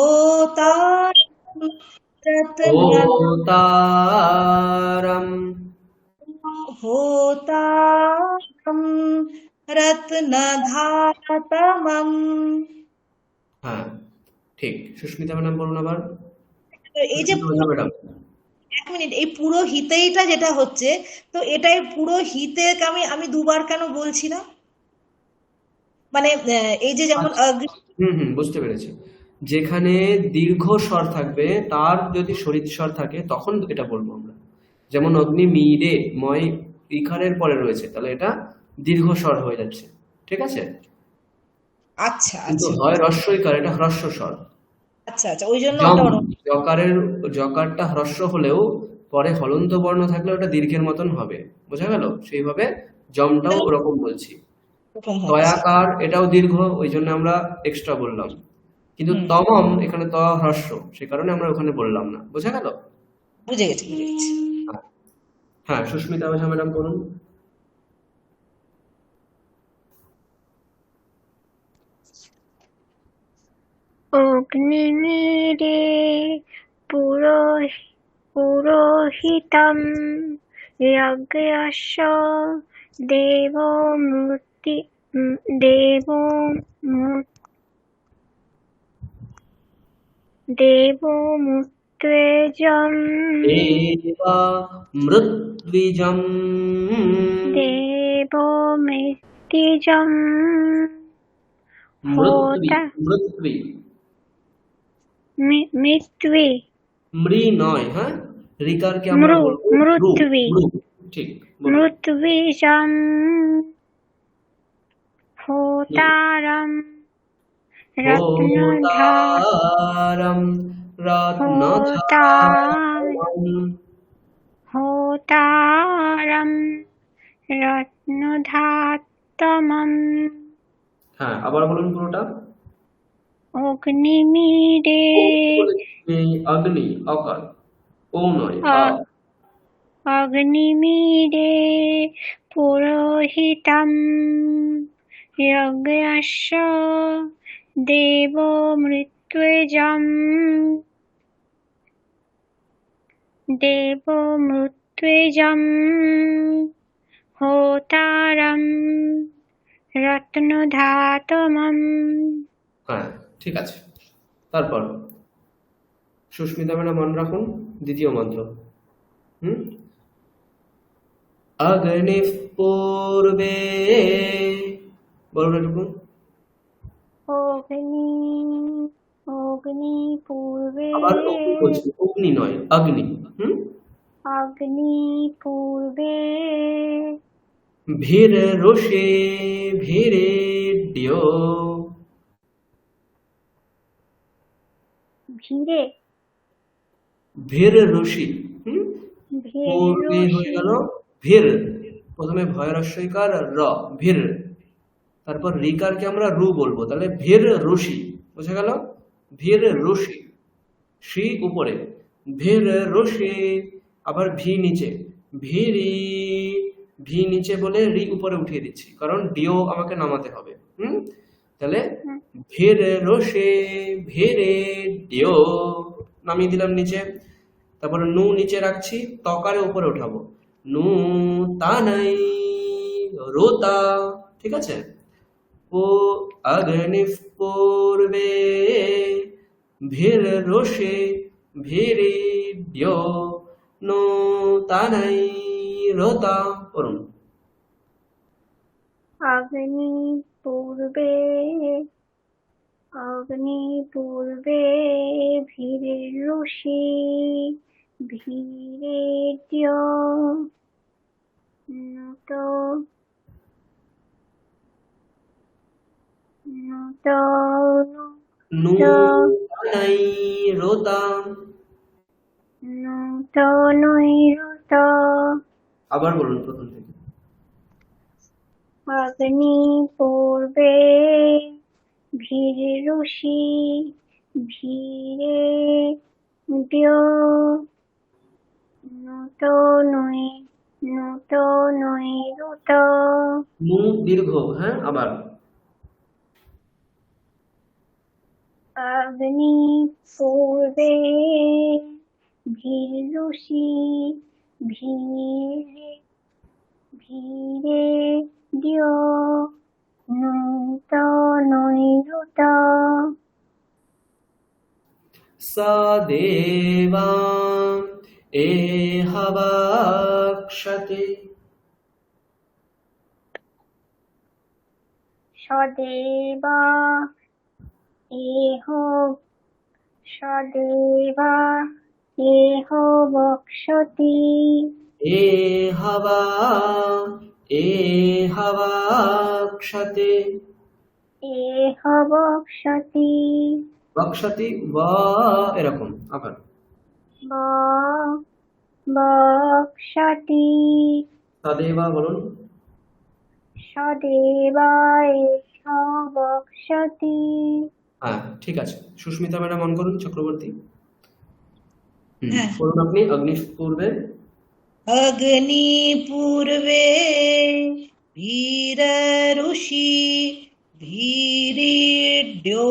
[SPEAKER 5] হোতারম রত্নধাতমম।
[SPEAKER 1] হ্যাঁ, ঠিক। সুস্মিতা ম্যাডাম বলুন আবার।
[SPEAKER 5] এই যে
[SPEAKER 1] ম্যাডাম,
[SPEAKER 5] এক মিনিট, এই পুরোহিতেইটা যেটা হচ্ছে, তো এটাই পুরোহিতের আমি দুবার কেন বলছি না? মানে এই যে যেমন
[SPEAKER 1] বুঝতে পেরেছি। যেখানে দীর্ঘ স্বর থাকবে, তার যদি শরিত স্বর থাকে তখন এটা বলবো আমরা। যেমন অগ্নি মিডে, ময় ইকারের পরে রয়েছে, তাহলে এটা দীর্ঘ স্বর হয়ে যাচ্ছে, ঠিক আছে।
[SPEAKER 5] আচ্ছা
[SPEAKER 1] কিন্তু
[SPEAKER 5] আচ্ছা
[SPEAKER 1] হয় হ্রস্বইকার, এটা হ্রস্ব স্বর।
[SPEAKER 5] আচ্ছা আচ্ছা, ওই জন্য
[SPEAKER 1] যম,
[SPEAKER 5] ওটা ওরকম।
[SPEAKER 1] যকারের যকারটা হ্রস্ব হলেও পরে হলন্ত বর্ণ থাকলে ওটা দীর্ঘের মতন হবে, বোঝা গেল? সেইভাবে যমটাও ওরকম বলছি।
[SPEAKER 5] ওরকম হচ্ছে।
[SPEAKER 1] তয়াকার এটাও দীর্ঘ, ওই জন্য আমরা এক্সট্রা বললাম। কিন্তু
[SPEAKER 5] হুম,
[SPEAKER 1] তমম এখানে ত হ্রস্ব, সে কারণে আমরা ওখানে বললাম না, বোঝা গেল?
[SPEAKER 5] বুঝে গেছি বুঝে গেছি।
[SPEAKER 1] হ্যাঁ, হ্যাঁ, সুস্মিতা ওঝা ম্যাডাম বলুন।
[SPEAKER 6] অগ্নিমিরে পুরোহিতম যজ্ঞস্য দেবমূর্তি দেবমূ- দেবমূর্তেজম
[SPEAKER 1] দেবা মৃদ্বিজম
[SPEAKER 6] দেবমৃত্যুজম
[SPEAKER 1] মৃত্বি
[SPEAKER 6] হোতা
[SPEAKER 1] মৃত্বি
[SPEAKER 6] মৃত্বি
[SPEAKER 1] মৃ নয়, হ্যাঁ, রিকারকে আমরা বলবো রু।
[SPEAKER 6] মৃত্বি
[SPEAKER 1] রু, ঠিক বলুন।
[SPEAKER 6] মৃত্বিজম হোতারম রত্নধা
[SPEAKER 1] হোতারম
[SPEAKER 6] হোতার
[SPEAKER 1] রত্নধারম।
[SPEAKER 6] হোতারম রত্নধাতমম
[SPEAKER 1] হ্যাঁ, আবার বলুন পুরোটা।
[SPEAKER 6] অগ্নিমিরে
[SPEAKER 1] এই অগ্নি অকার, ও নয়, আ।
[SPEAKER 6] অগ্নিমিরে পুরোহিতম যজ্ঞস্য দেবমৃত্যুজম দেবমৃত্যুজম হোতারম রত্নধাতমম।
[SPEAKER 1] হ্যাঁ, ঠিক আছে। তারপর সুস্মিতা ম্যাডাম মনে রাখুন দ্বিতীয় মন্ত্র। হুম, অগ্নি পূর্বে, বলুন এটুকু।
[SPEAKER 6] অগ্নি অগ্নি পূর্বে
[SPEAKER 1] আবার অগ্নি বলছি, অগ্নি নয়, অগ্নি। হুম,
[SPEAKER 6] অগ্নি পূর্বে
[SPEAKER 1] ভীর রোষে ভীরেড্য,
[SPEAKER 6] ভিড়ে
[SPEAKER 1] ভীর রোষি। হুম, পূর্বে হয়ে
[SPEAKER 6] ভেরসি
[SPEAKER 1] গেল ভীর, প্রথমে ভয়রস্বইকার র, ভীর, তারপর রিকারকে আমরা রু বলবো, তাহলে ভীর রুষি, বোঝা গেল? ভীর রুষি, শ্রী উপরে, ভীর রুষি, আবার ভি নিচে, ভিরি, ভি নিচে বলে রি উপরে উঠিয়ে দিচ্ছি, কারণ ডিও আমাকে নামাতে হবে। হুম, তাহলে ভীর রুষি ভীরে ডিও, নামিয়ে দিলাম নিচে। তারপরে নু নিচে রাখছি, তকারে উপরে উঠাবো, নু তানাই রোতা, ঠিক আছে? ও অগ্নি পূর্বে ভীর রোষে ভীরিড্য নো তানাই রোতা, করুন।
[SPEAKER 6] অগ্নি পূর্বে অগ্নি পূর্বে ভিড়ে রুষি ভিড়েদ্য নত নত
[SPEAKER 1] নু তানাই রোতা,
[SPEAKER 6] নত নৈরত
[SPEAKER 1] আবার বলুন প্রথম থেকে।
[SPEAKER 6] অগ্নি পূর্বে ভিড়ে রুষি ভিড়ে দ্য নত নৈরুত
[SPEAKER 1] নু দীর্ঘ, হ্যাঁ, আবার।
[SPEAKER 6] অগ্নি পূর্বে ভিড় রুষি ভিড়ে ভিড়ে দ্য নত নৈরুত
[SPEAKER 1] সদেবা এ হবাক্ষতে,
[SPEAKER 6] সদেবা এহ সদেবা এহ বক্ষতি
[SPEAKER 1] এ হবা এ হবাক্ষতে,
[SPEAKER 6] এহ বক্ষ্যতি
[SPEAKER 1] বক্ষ্যতি বা এরকম আবার
[SPEAKER 6] বক্ষ্যতি
[SPEAKER 1] তদেবা বলুন।
[SPEAKER 6] সদেবা এষ বক্ষ্যতি।
[SPEAKER 1] হ্যাঁ ঠিক আছে। সুস্মিতা ম্যাডাম অন করুন, চক্রবর্তী।
[SPEAKER 5] হ্যাঁ।
[SPEAKER 1] বলুন আপনি অগ্নি পূর্বে।
[SPEAKER 5] অগ্নি পূর্বে ভীররুষি ভীরিড্যো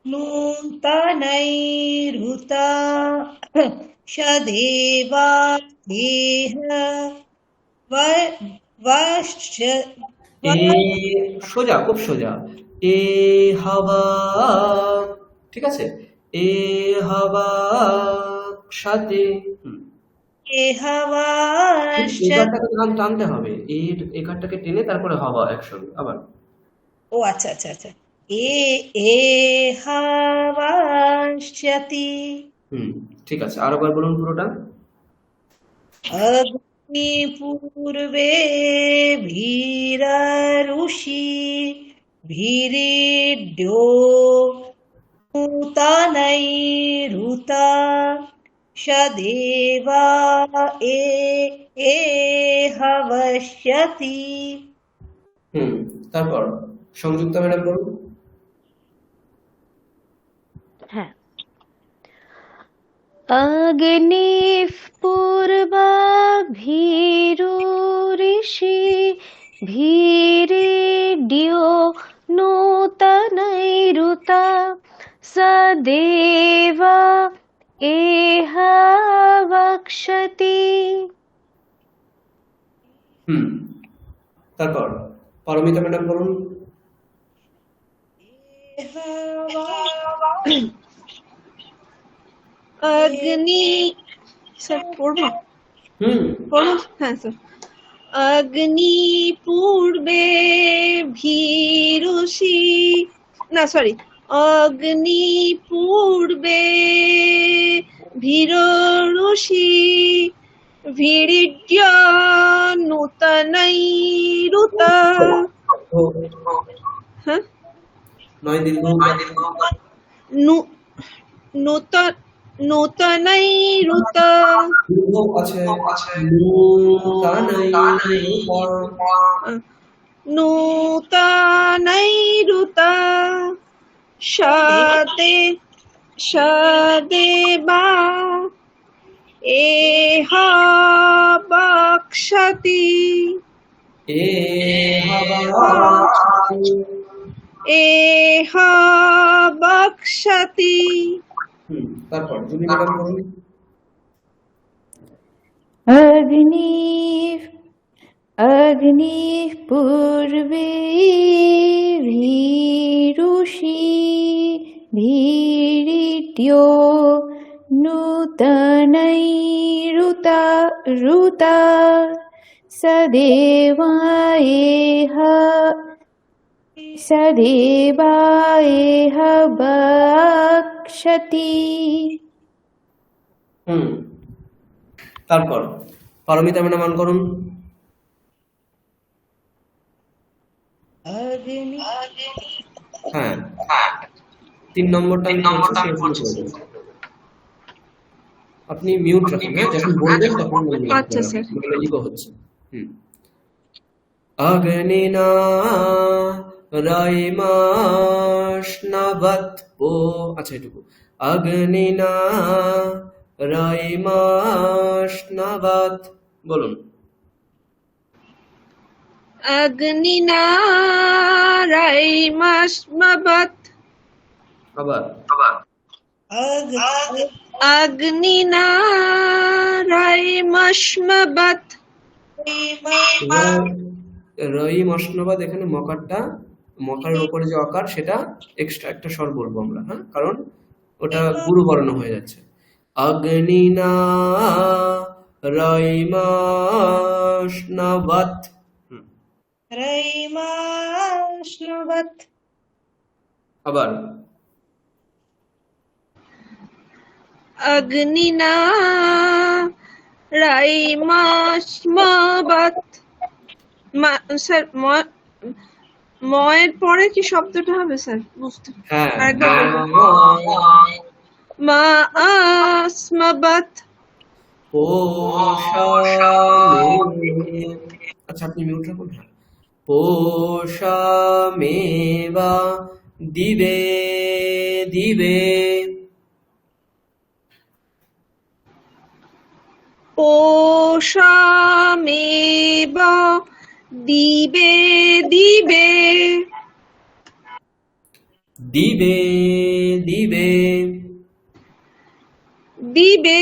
[SPEAKER 5] নূতনৈরুতা সদেবা দেহ বশ্য
[SPEAKER 1] এ সোজা, খুব সোজা। এ হাওয়া, ঠিক আছে। এ হাওয়া সাথে এগারটাকে টানতে হবে, এর এগারটাকে টেনে তারপরে হাওয়া একসঙ্গে আবার।
[SPEAKER 5] ও আচ্ছা আচ্ছা আচ্ছা। এ হাওয়াস্যতি।
[SPEAKER 1] ঠিক আছে, আরেকবার বলুন পুরোটা।
[SPEAKER 5] অগ্নি পূর্বে ভীররুষি ভীরিড্যো নূতনৈরুতা সদেবা হবষ্যতি।
[SPEAKER 1] তারপর সংযুক্তা ম্যাডাম বলুন।
[SPEAKER 4] হ্যাঁ। অগ্নিঃ পূর্বাভিরুরিষি ভীরিড্যো নূতনৈরুতা সদেব এহ বক্ষ্যতি।
[SPEAKER 1] তারপর পারমিতা ম্যাডাম বলুন।
[SPEAKER 3] অগ্নি স্যার পড়বো? পড়ো। হ্যাঁ স্যার। অগ্নি পূর্বে ভীরুষি, না সরি, অগ্নি পূর্বে ভীররুষি ভীরিড্য নূতনৈরুতা। হ্যাঁ,
[SPEAKER 1] নয় দীর্ঘ
[SPEAKER 3] নূতনৈরুতা।
[SPEAKER 1] দীর্ঘ আছে।
[SPEAKER 3] নূতনৈরুতা সদেবা এহ বক্ষ্যতি। এহ বক্ষ্যতি।
[SPEAKER 1] তারপর জুলি ম্যাডাম বলুন।
[SPEAKER 2] অগ্নিঃ পূর্বে ভীরুষি ভীরিড্যো নূতনৈরুতা সদেবা এহ বক্ষ্যতি।
[SPEAKER 1] তারপর পারমিতা ম্যাডাম অন করুন। হ্যাঁ, 3 নম্বরটা আপনি মিউট রাখুন। যখন বলবেন তখন
[SPEAKER 3] আচ্ছা স্যার।
[SPEAKER 1] ইকো হচ্ছে। অগ্নিনা রাইমাশ্নবত ও আচ্ছা এটুকু। অগ্নিনা রাইমাশ্নবত বলুন।
[SPEAKER 3] অগ্নিনা রাইমাশ্নবত।
[SPEAKER 1] আবার
[SPEAKER 3] অগ্নিনা রাইমাশ্নবত।
[SPEAKER 1] রইমাশ্নবত, এখানে মকারটা, মকারের উপরে যে অকার সেটা এক্সট্রা একটা স্বর বলবো আমরা, হ্যাঁ, কারণ ওটা গুরুবর্ণ হয়ে যাচ্ছে। অগ্নিনা রইমাশ্নবত।
[SPEAKER 5] রৈমাশ্নবত।
[SPEAKER 1] আবার
[SPEAKER 3] অগ্নিনা রাইমাশ্নবত। স্যার ময়ের পরে কি শব্দটা হবে স্যার? বুঝতে
[SPEAKER 1] হ্যাঁ,
[SPEAKER 3] আরেকবার বলুন। মা আসমাবাত।
[SPEAKER 1] পোষামে, আচ্ছা আপনি মিউট রাখুন। হ্যাঁ, পোষামেবা দিবে দিবে,
[SPEAKER 3] পোষামেব দিবে দিবে।
[SPEAKER 1] দিবে দিবে,
[SPEAKER 3] দিবে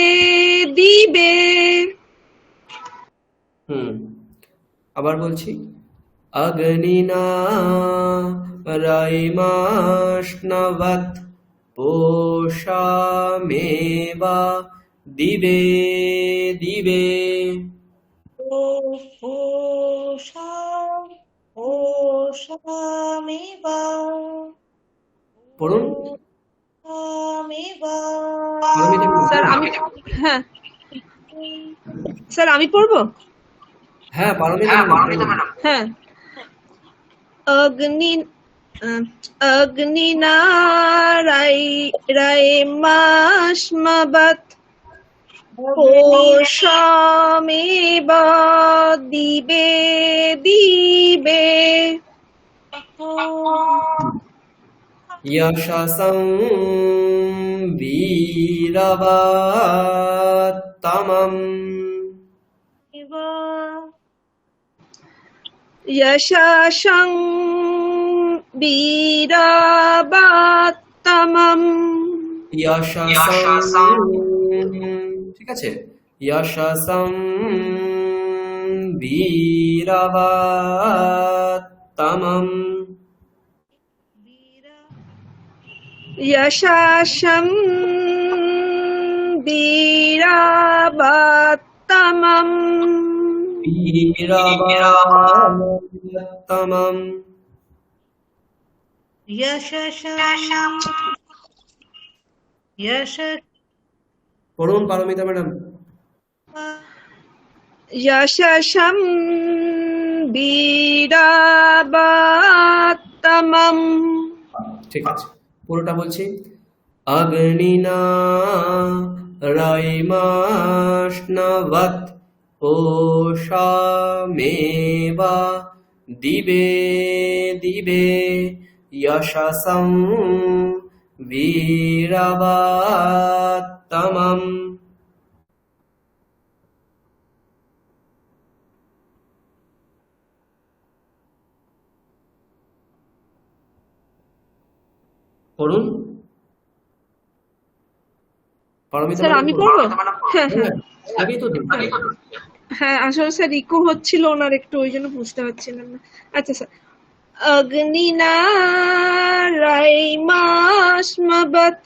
[SPEAKER 3] দিবে।
[SPEAKER 1] আবার বলছি, অগ্নিনা রয়িমাশ্নবত পোষামেবা দিবে দিবে।
[SPEAKER 5] পোষামেবা
[SPEAKER 1] পড়ুন
[SPEAKER 5] পোষামেবা।
[SPEAKER 1] পারমিতা ম্যাডাম।
[SPEAKER 3] স্যার আমি, হ্যাঁ স্যার আমি পড়বো।
[SPEAKER 1] হ্যাঁ পারমিতা ম্যাডাম।
[SPEAKER 3] হ্যাঁ, অগ্নি অগ্নিনা রায়মাশ্মাবাত পোষামেব দিবে দিবে।
[SPEAKER 1] यशसं वीरवत्तमम्
[SPEAKER 3] यशसं বীরবত্তমম।
[SPEAKER 1] यशसं, ঠিক আছে, यशसं वीरवत्तमम्
[SPEAKER 3] यशसं বীরবত্তমম।
[SPEAKER 1] वीरवत्तमम्
[SPEAKER 5] यशसं यश
[SPEAKER 1] পড়ুন পারমিতা ম্যাডাম।
[SPEAKER 3] यशसं বীরবত্তমম।
[SPEAKER 1] ঠিক আছে, পুরোটা বলছি। অগ্নিনা রয়িমাশ্নবত পোষামেবা দিবে দিবে, यशसं वीरवत्तमम् পড়ুন পারমিতা
[SPEAKER 3] স্যার
[SPEAKER 1] ম্যাডাম।
[SPEAKER 3] আমি পড়বো। হ্যাঁ হ্যাঁ
[SPEAKER 1] হ্যাঁ, আগেই তো দিন।
[SPEAKER 3] হ্যাঁ, আসলে স্যার ইকো হচ্ছিল ওনার একটু, ওই জন্য বুঝতে পারছিলাম না। আচ্ছা স্যার, অগ্নিনা রায়মাশ্মাবাত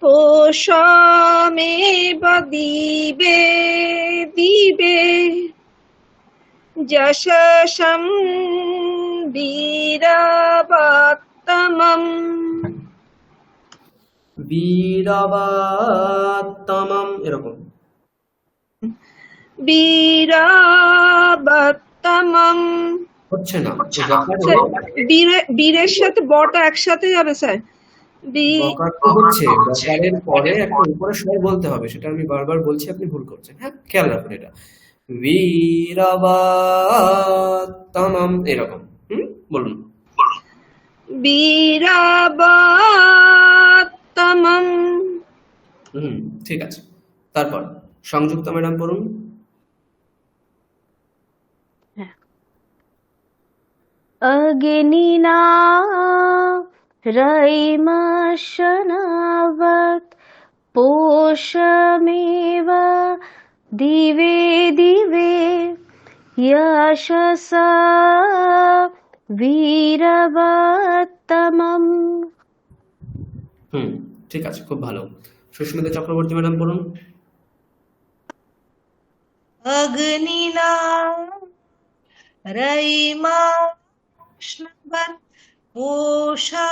[SPEAKER 3] পোষামেব দিবে দিবে। যশসং বীরবত্তমম।
[SPEAKER 1] বীরবত্তমম এরকম।
[SPEAKER 3] বীরবত্তমম।
[SPEAKER 1] হচ্ছে না
[SPEAKER 3] স্যার বীরের সাথে বটা একসাথে যাবে স্যার।
[SPEAKER 1] বকার তো হচ্ছে, বকারের পরে একটা উপরে স্বর বলতে হবে, সেটা আমি বারবার বলছি, আপনি ভুল করছেন। হ্যাঁ, খেয়াল রাখুন এটা। বীরবত্তমম এরকম। বলুন।
[SPEAKER 3] বীরবত্তমম।
[SPEAKER 1] ঠিক আছে, তারপর সংযুক্ত ম্যাডাম পড়ুন।
[SPEAKER 4] अग्निना रयिमशनावत् पोषमेव दिवे दिवे यशसा वीरवत्तमम्।
[SPEAKER 1] ঠিক আছে, খুব ভালো। সুস্মিতা চক্রবর্তী ম্যাডাম পড়ুন।
[SPEAKER 5] अग्निना रयिमाश्नबत पोषामेव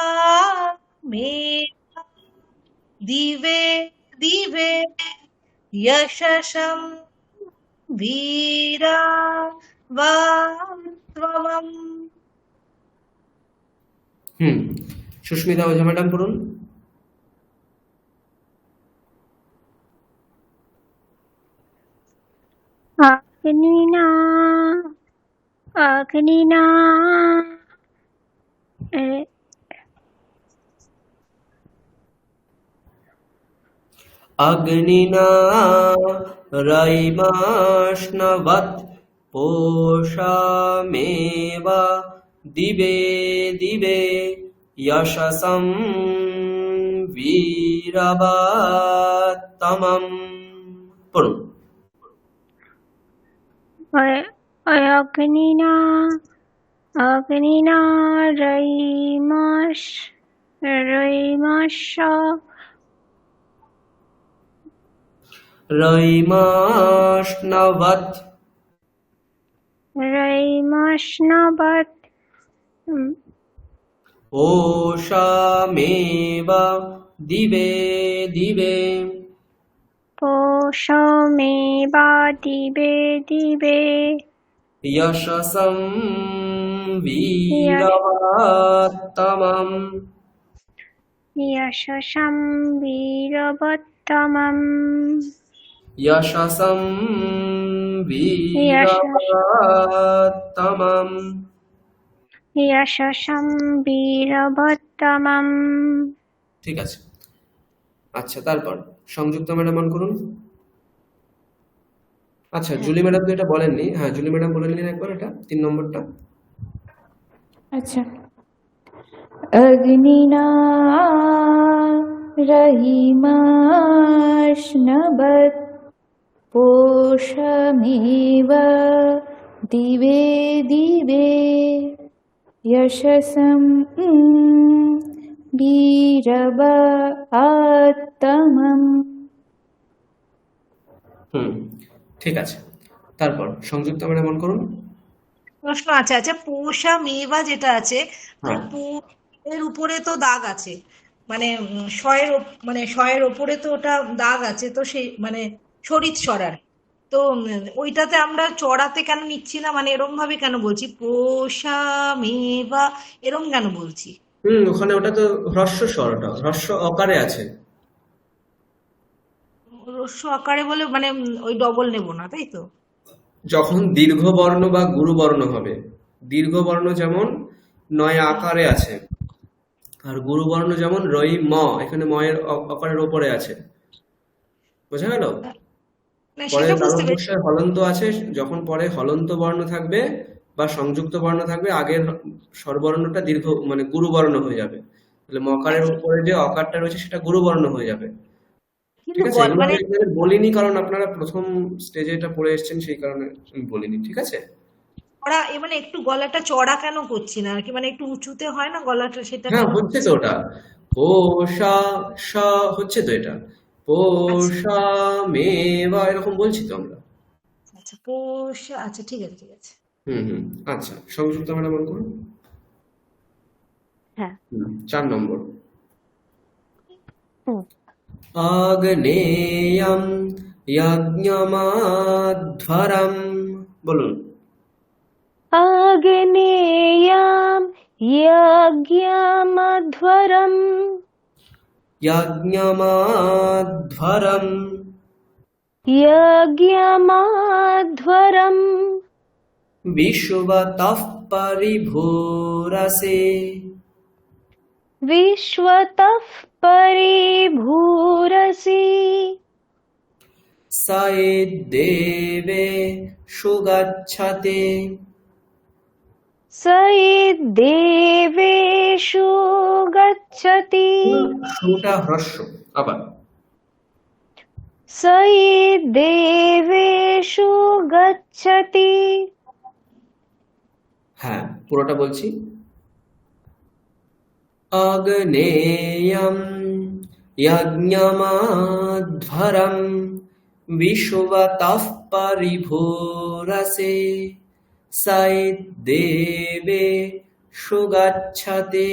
[SPEAKER 5] दिवे दिवे यशसं वीरवत्तमम्।
[SPEAKER 1] হুম, সুস্মিতা ওঝা ম্যাডাম পড়ুন।
[SPEAKER 6] অগ্নিনা অগ্নিনা এ-
[SPEAKER 1] अग्निना रयिमाश्नवत् पोषामेव दिवे दिवे यशसं वीरवत्तमम्। পড়ুন।
[SPEAKER 6] অগ্নিনা অগ্নিনা রৈমাস রৈমাস
[SPEAKER 1] रयिमाश्नवत्
[SPEAKER 6] রৈমাস্নবৎ
[SPEAKER 1] पोषामेव दिवे दिवे
[SPEAKER 6] পোষমেবা দিবে দিবে
[SPEAKER 1] यशसं वीरवत्तमम्।
[SPEAKER 6] यशसं वीरवत्तमम्
[SPEAKER 1] यशसं
[SPEAKER 6] यश
[SPEAKER 1] वीरवत्तमम्।
[SPEAKER 6] यशसं वीरवत्तमम्।
[SPEAKER 1] ঠিক আছে। আচ্ছা, তারপর সংযুক্ত ম্যাডাম অন করুন। আচ্ছা,
[SPEAKER 4] হ্যাঁ,
[SPEAKER 1] জুলি ম্যাডাম তো এটা বলেননি। হ্যাঁ, জুলি ম্যাডাম বলে নিলেন একবার এটা 3 নম্বরটা।
[SPEAKER 2] আচ্ছা, অগ্নিনা রহিমাশ্নবৎ পোষমেব দিবে দিবে यशसं वीरवत्तमम्।
[SPEAKER 1] হুম, ঠিক আছে। তারপর সংযুক্ত ম্যাডাম অন করুন।
[SPEAKER 5] প্রশ্ন আছে, আচ্ছা পোষা মেবা যেটা আছে, মানে
[SPEAKER 1] হ্যাঁ,
[SPEAKER 5] এর উপরে তো দাগ আছে, মানে মানে শয়ের ওপরে তো ওটা দাগ আছে, তো সেই মানে শরিৎ স্বরার, তো ওইটাতে আমরা চড়াতে কেন নিচ্ছি না, মানে এরম ভাবে কেন বলছি পোষা মেবা, এরম কেন বলছি?
[SPEAKER 1] ওখানে ওটা তো হ্রস্ব স্বর, ওটা হ্রস্ব অকারে আছে।
[SPEAKER 5] রস্য আকারে বলে মানে ওই ডবল নেব না, তাই তো?
[SPEAKER 1] যখন দীর্ঘ বর্ণ বা গুরু বর্ণ হবে, দীর্ঘ বর্ণ যেমন নয় আকারে আছে, আর গুরু বর্ণ যেমন রই ম, এখানে ময়ের অকারের ওপরে আছে। বোঝা গেল?
[SPEAKER 5] না
[SPEAKER 1] পরে
[SPEAKER 5] সেটা বুঝতে পেরেছি।
[SPEAKER 1] তালব্যস্যের হলন্ত আছে, যখন পরে হলন্ত বর্ণ থাকবে বা সংযুক্ত বর্ণ থাকবে, আগের স্বরবর্ণটা দীর্ঘ মানে গুরু বর্ণ হয়ে যাবে, তাহলে মকারের
[SPEAKER 5] আচ্ছা,
[SPEAKER 1] উপরে যে অকারটা রয়েছে সেটা গুরু বর্ণ হয়ে যাবে।
[SPEAKER 5] কিন্তু
[SPEAKER 1] ঠিক আছে, এগুলো
[SPEAKER 5] মানে
[SPEAKER 1] আমি আপনাদের বলিনি কারণ আপনারা প্রথম স্টেজে এটা পড়ে এসেছেন, সেই কারণে আমি বলিনি। ঠিক আছে।
[SPEAKER 5] চড়া মানে একটু গলাটা চড়া কেন করছি না আর কি, মানে একটু উঁচুতে হয় না গলাটা, সেটা
[SPEAKER 1] হ্যাঁ,
[SPEAKER 5] কেন
[SPEAKER 1] হচ্ছে
[SPEAKER 5] করছি?
[SPEAKER 1] তো ওটা। পো সা সা হচ্ছে তো এটা। পো
[SPEAKER 5] আচ্ছা
[SPEAKER 1] সা মে বা এরকম বলছি তো আমরা।
[SPEAKER 5] আচ্ছা পোষা, আচ্ছা ঠিক আছে ঠিক আছে।
[SPEAKER 1] আচ্ছা, সংযুক্ত ম্যাডাম বলুন করুন।
[SPEAKER 4] হ্যাঁ।
[SPEAKER 1] 4 নম্বর।
[SPEAKER 4] হুম।
[SPEAKER 1] আগ্নেয়ম যজ্ঞমাধ্বরম। বলুন।
[SPEAKER 4] আগ্নেয়াম যজ্ঞামধ্বরম
[SPEAKER 1] যজ্ঞমাধ্বরম।
[SPEAKER 4] যজ্ঞামধ্বরম
[SPEAKER 1] বিশ্বতঃ পরিভূরসে।
[SPEAKER 4] विश्वतः परिभूरसि
[SPEAKER 1] स देवे सुगच्छते।
[SPEAKER 4] स देवेषु गच्छति
[SPEAKER 1] সুটা হ্রস্ব আবার।
[SPEAKER 4] स देवेषु गच्छति।
[SPEAKER 1] হ্যাঁ, পুরোটা বলছি। আগ্নেয়ম যজ্ঞমাধ্বরম বিশ্বতঃ পরিভূরসে। স দেবে সুগচ্ছতে।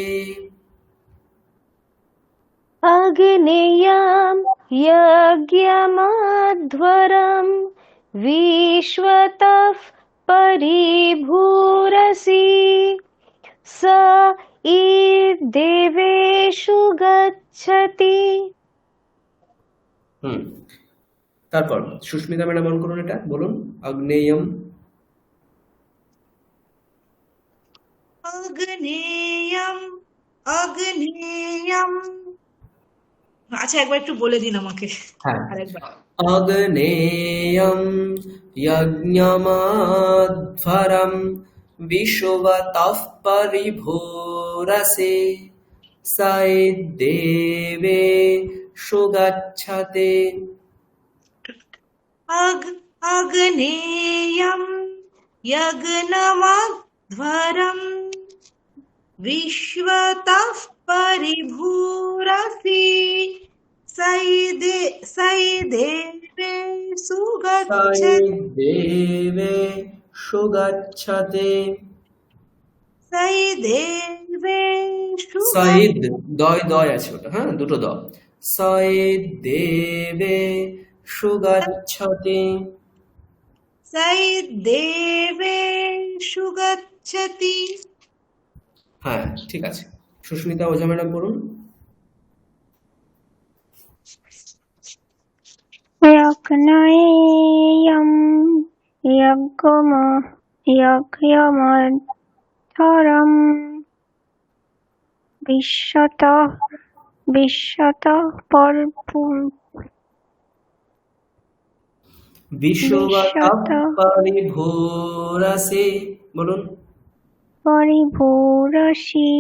[SPEAKER 4] अग्नेयं यज्ञमध्वरं विश्वतः परिभूरसि स দেবেষু গচ্ছতি।
[SPEAKER 1] হুম, তারপর সুস্মিতা ম্যাডাম অন করুন, এটা বলুন। আগ্নেয়ম।
[SPEAKER 5] অগ্নেয়ম, অগ্নেয়ম। আচ্ছা, একবার একটু বলে দিন আমাকে
[SPEAKER 1] হ্যাঁ।
[SPEAKER 5] আরেকবার।
[SPEAKER 1] আগ্নেয়ম যজ্ঞমাধ্বরম বিশ্বতঃ পরিভূরসে দেবে সুগচ্ছতে।
[SPEAKER 5] अग्नेयं यज्ञमध्वरं विश्वतः परिभूरसि सैदेवेषु गच्छति।
[SPEAKER 1] দেবে সুগচ্ছতে।
[SPEAKER 5] सैदेवेषु
[SPEAKER 1] সঈদ, দয় আছে ওটা, হ্যাঁ, দুটো দ। দেবে সুগচ্ছতে।
[SPEAKER 5] सैदेवेषु गच्छति।
[SPEAKER 1] হ্যাঁ, ঠিক আছে। সুস্মিতা ওঝা ম্যাডাম বলুন।
[SPEAKER 6] यज्ञेयं यज्ञमध्वरं विश्वतः
[SPEAKER 1] বিশ্বতঃ পরিভূরসে, বলুন।
[SPEAKER 6] परिभूरसि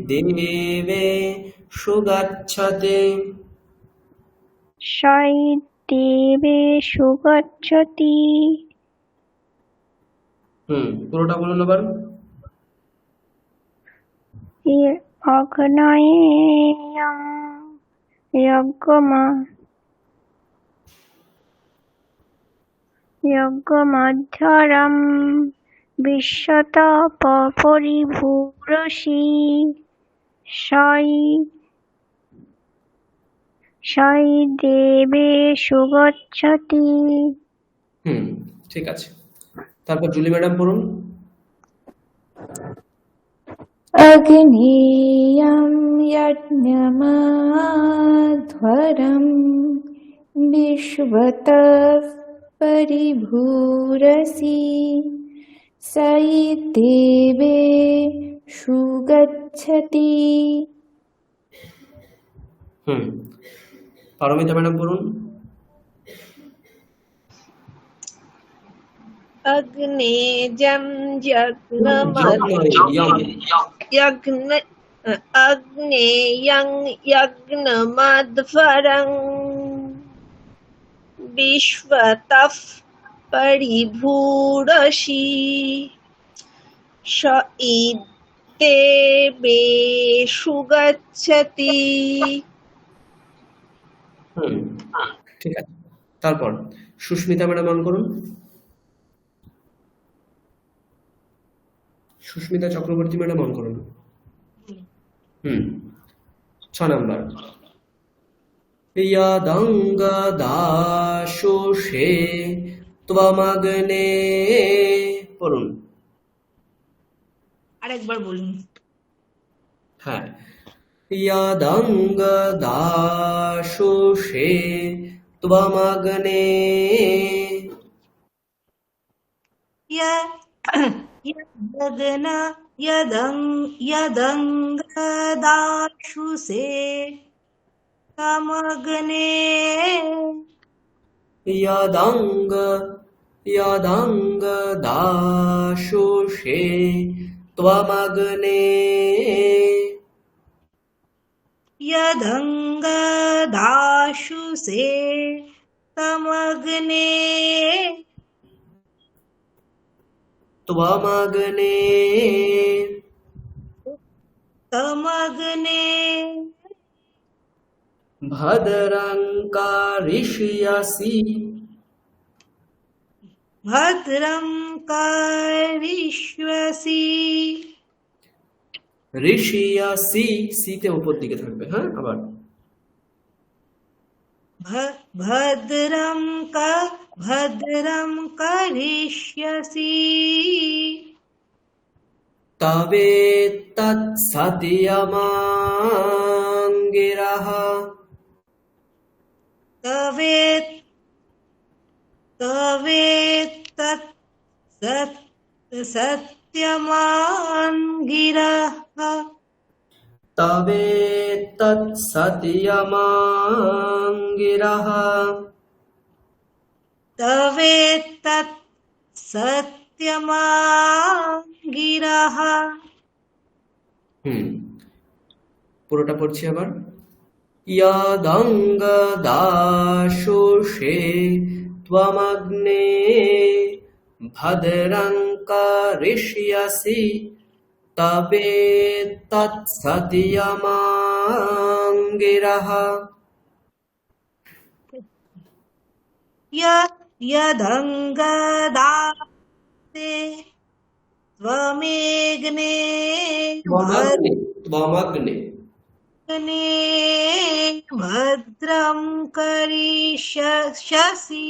[SPEAKER 1] দেবে সুগচ্ছতে।
[SPEAKER 6] सैदेवेषु गच्छति।
[SPEAKER 1] পুরোটা বলুন আবার।
[SPEAKER 6] अग्नेयं यज्ञमध्वरं विश्वतः परिभूरसि सैदेवेषु गच्छति।
[SPEAKER 1] ঠিক আছে। তারপর জুলি ম্যাডাম পড়ুন।
[SPEAKER 2] अग्नेयं यज्ञमाध्वरं विश्वतः परिभूरसि सैदेवेषु गच्छति।
[SPEAKER 1] পারমিতা ম্যাডাম পড়ুন।
[SPEAKER 3] अग्नेयं यज्ञमध्वरं विश्वतः परिभूरसि सैदेवेषु गच्छति।
[SPEAKER 1] ঠিক আছে। তারপর সুস্মিতা ম্যাডাম অন করুন। সুস্মিতা চক্রবর্তী ম্যাডাম অন করুন। 6 নাম্বার। यदङ्गदाशुषे त्वमग्ने, পড়ুন।
[SPEAKER 5] আরেকবার বলুন।
[SPEAKER 1] হ্যাঁ। यदङ्गदाशुषे त्वमग्ने।
[SPEAKER 5] यदङ्गदाशुषे तमग्ने।
[SPEAKER 1] यदङ्गदाशुषे त्वमग्ने।
[SPEAKER 5] यदङ्गदाशुषे तमग्ने।
[SPEAKER 1] त्वमग्ने।
[SPEAKER 5] तमग्ने।
[SPEAKER 1] भद्रं करिष्यसि।
[SPEAKER 5] भद्रं करिष्यसि।
[SPEAKER 1] ঋষিয়াসি, সিতে উপর দিকে থাকবে, হ্যাঁ, আবার।
[SPEAKER 5] भद्रं करिष्यसि।
[SPEAKER 1] তবে তৎসত্যমাঙ্গিরः
[SPEAKER 5] तवे तत् सत्यमाङ्गिरः
[SPEAKER 1] তবে তৎসত্যমাঙ্গিরः
[SPEAKER 5] तवे तत् सत्यमाङ्गिरः
[SPEAKER 1] পুরোটা পড়ছি আবার। यदङ्गदाशुषे त्वमग्ने भद्रं करिष्यसि तवेत्तत्सत्यमाङ्गिरः
[SPEAKER 5] यदङ्गदास्ते त्वमेग्ने
[SPEAKER 1] त्वमग्ने
[SPEAKER 5] भद्रं करिष्यसि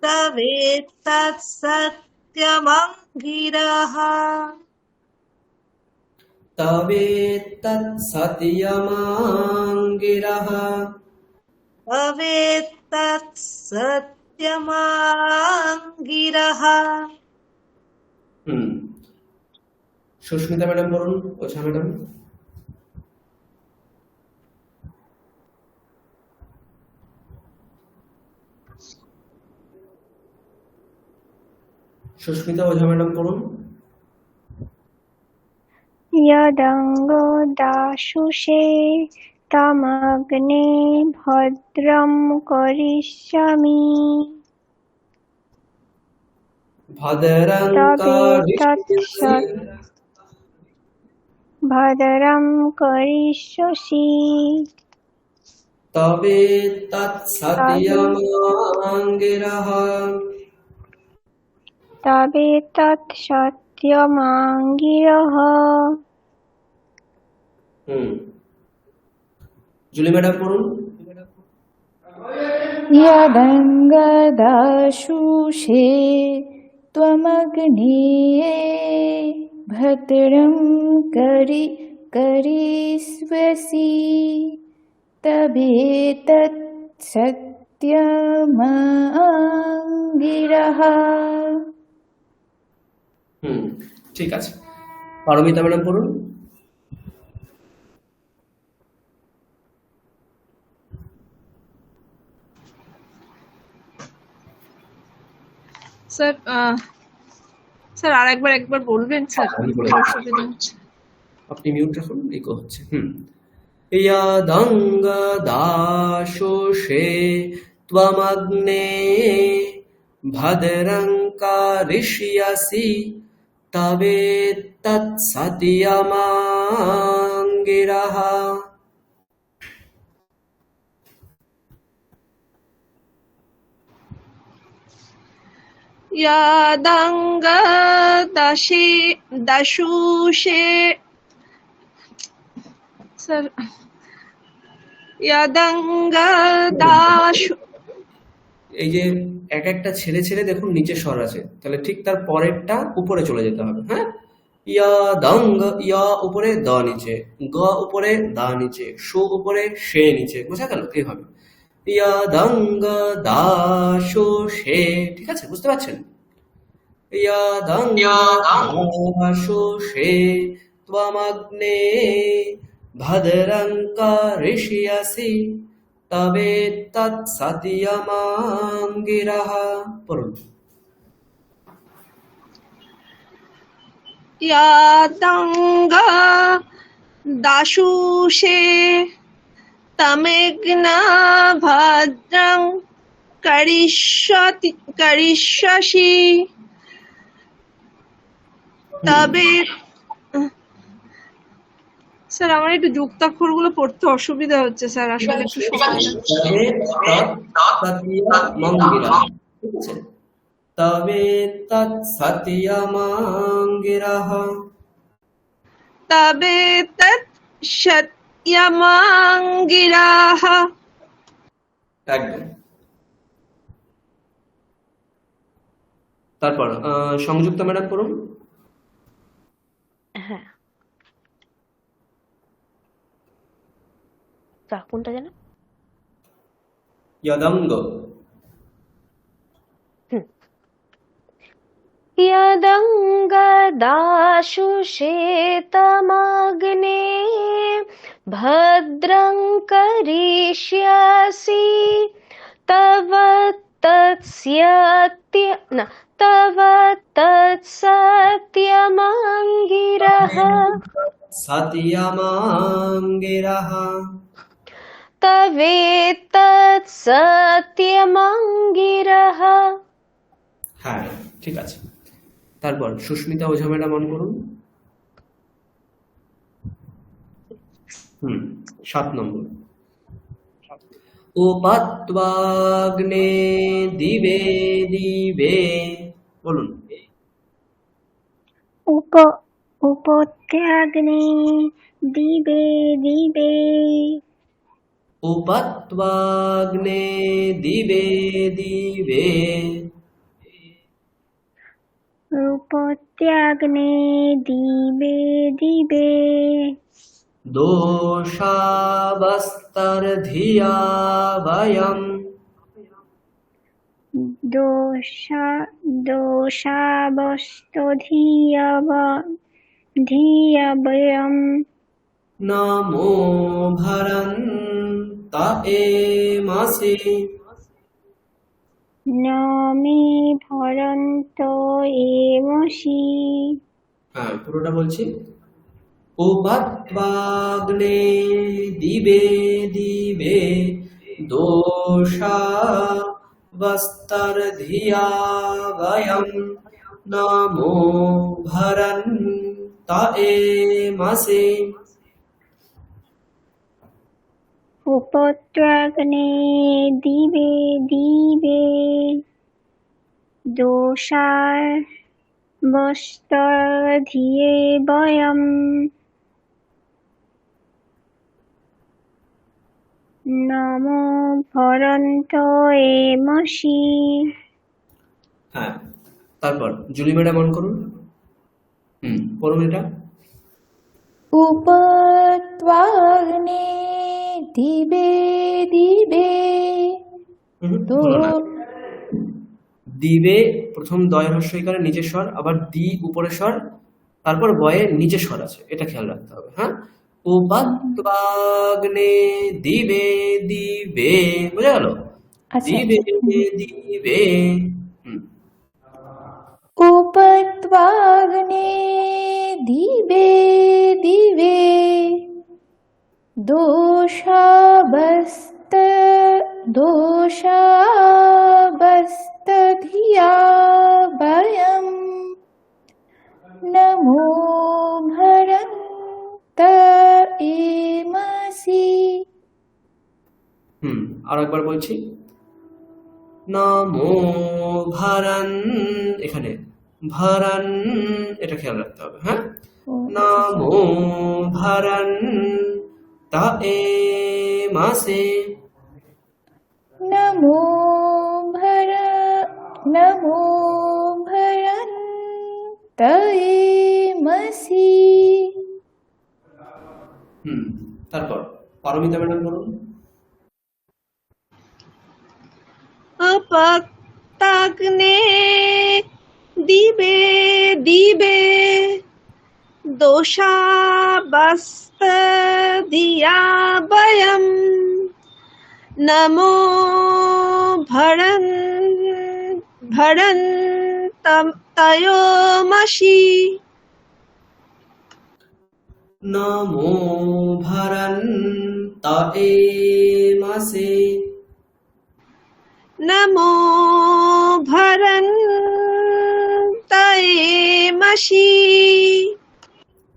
[SPEAKER 5] तवेत्तत्सत्यमङ्गिरः
[SPEAKER 1] तवेत्तत्सत्यमाङ्गिरः
[SPEAKER 5] तवेत्तत्सत्यमङ्गिरः
[SPEAKER 1] সুস্মিতা ম্যাডাম বলুন, ওঝা ম্যাডাম। সুস্মিতা ওঝা ম্যাডাম পড়ুন।
[SPEAKER 6] यदङ्गदाशुषे तमग्ने भद्रं करिष्यामि
[SPEAKER 1] भद्रं
[SPEAKER 6] तवेत्तत्सत्यमाङ्गिरः भद्रं करिष्यसि
[SPEAKER 1] तवेत्तत्सत्यमाङ्गिरः
[SPEAKER 6] तवेत्तत्सत्यमाङ्गिरः
[SPEAKER 1] জুলি ম্যাডাম পড়ুন।
[SPEAKER 2] यदङ्गदाशुषे त्वमग्ने भद्रं करिष्यसि तवेत्तत्सत्यमाङ्गिरः
[SPEAKER 1] ঠিক আছে। পারমিতা ম্যাডাম পড়ুন।
[SPEAKER 3] স্যার স্যার একবার বলবেন স্যার?
[SPEAKER 1] আমি বলে
[SPEAKER 3] অসুবিধা হচ্ছে।
[SPEAKER 1] আপনি মিউট রাখুন, ইকো হচ্ছে। यदङ्गदाशुषे त्वमग्ने भद्रं करिष्यसि तवेत्तत्सत्यमाङ्गिरः
[SPEAKER 3] দাশুষে স্যার দাশু
[SPEAKER 1] এই যে এক একটা ছেড়ে ছেড়ে দেখুন নিচে স্বর আছে, তাহলে ঠিক তার পরেরটা উপরে চলে যেতে হবে। হ্যাঁ, ইয়াদঙ্গ, ইয়া উপরে দ নিচে, গ উপরে দা নিচে, সু উপরে সে নিচে, বোঝা গেল? এইভাবে ইয়াদঙ্গ দাশু সে, ঠিক আছে? বুঝতে পারছেন? ইয়াদঙ্গ দাশু সে ত্বমগ্নে ভদ্রং করিষ্যসি तवेत्तत्सत्यमाङ्गिरः पढ़ুন।
[SPEAKER 3] यादङ्गा दाशुषे तमेग्ना भद्रं करिष्यसि তবে স্যার আমার একটু যুক্তাক্ষর গুলো পড়তে অসুবিধা হচ্ছে স্যার, আসলে একটু
[SPEAKER 1] तवेत्तत्सत्यमाङ्गिरः
[SPEAKER 3] तवेत्तत्सत्यमाङ्गिरः
[SPEAKER 1] একদম। তারপর সংযুক্তা ম্যাডাম পড়ুন।
[SPEAKER 4] কোনটা জানো?
[SPEAKER 1] यदंग।
[SPEAKER 4] यदङ्गदाशुषेतमग्ने भद्रं करिष्यसि तव तव तत्सत्यमङ्गिरः
[SPEAKER 1] सत्यमाङ्गिरः।
[SPEAKER 4] तवेत्तत्सत्यमङ्गिरः।
[SPEAKER 1] হ্যাঁ, ঠিক আছে। তারপর সুস্মিতা ওঝা ম্যাডাম অন করুন। 7 নম্বর। উপত্বাগ্নে দিবে দিবে, বলুন।
[SPEAKER 6] উপত্যাগ্নে দিবে দিবে
[SPEAKER 1] উপত্বাগ্নে দিবে দিবে
[SPEAKER 6] উপত্যাগ্নে দিবে দিবে
[SPEAKER 1] दोषावस्तर्धिया वयम्।
[SPEAKER 6] दोषावस्तधियवयम्
[SPEAKER 1] नमो भरन्त एमसि।
[SPEAKER 6] नमे भरन्त एमसि।
[SPEAKER 1] হ্যাঁ, পুরোটা বলছি। उपत्वाग्ने दिवे दिवे दोषावस्तर्धिया वयम् नमो भरन्त एमसि।
[SPEAKER 6] उपत्याग्ने दिवे दिवे दोषावस्तधिये वयम् नमो भरन्त एमसि।
[SPEAKER 1] হ্যাঁ, তারপর জুলি ম্যাডাম অন করুন। পড়ুন এটা।
[SPEAKER 2] उपत्वाग्ने दिवे दिवे
[SPEAKER 1] হলো না। দিবে প্রথম দয়ের হ্রস্বইকারে নিচের স্বর, আবার দি উপরের স্বর, তারপর বয়ে নিচের স্বর আছে, এটা খেয়াল রাখতে হবে। হ্যাঁ, উপত্বাগ্নে দিবে দিবে, বোঝা গেল?
[SPEAKER 2] আচ্ছা
[SPEAKER 1] দিবে দিবে।
[SPEAKER 2] उपत्वाग्ने दिवे दिवे दोषावस्तधिया वयम् नमो भरन्त एमसि।
[SPEAKER 1] আর একবার বলছি। নমো ভরন, এখানে ভরন, এটা খেয়াল রাখতে হবে। হ্যাঁ, নমো ভরন তা এমসি।
[SPEAKER 2] नमो भरन्त एमसि।
[SPEAKER 1] তারপর পারমিতা ম্যাডাম বলুন।
[SPEAKER 3] अपत्याग्ने दिवे दिवे दोषावस्तधिया वयम् नमो भरन्तयोमसि।
[SPEAKER 1] नमो भरन्त एमसि।
[SPEAKER 3] नमो भरन्त एमसि।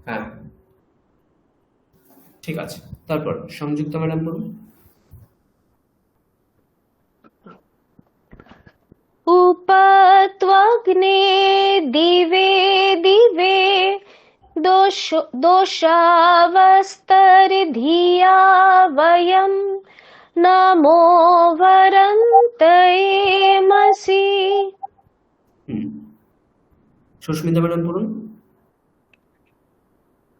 [SPEAKER 1] হ্যাঁ, ঠিক আছে। তারপর সংযুক্তা ম্যাডাম বলুন।
[SPEAKER 4] उपत्वाग्ने दिवे दिवे दोषावस्तर्धिया वयम् नमो भरन्त एमसि।
[SPEAKER 1] সুস্মিতা ম্যাডাম বলুন।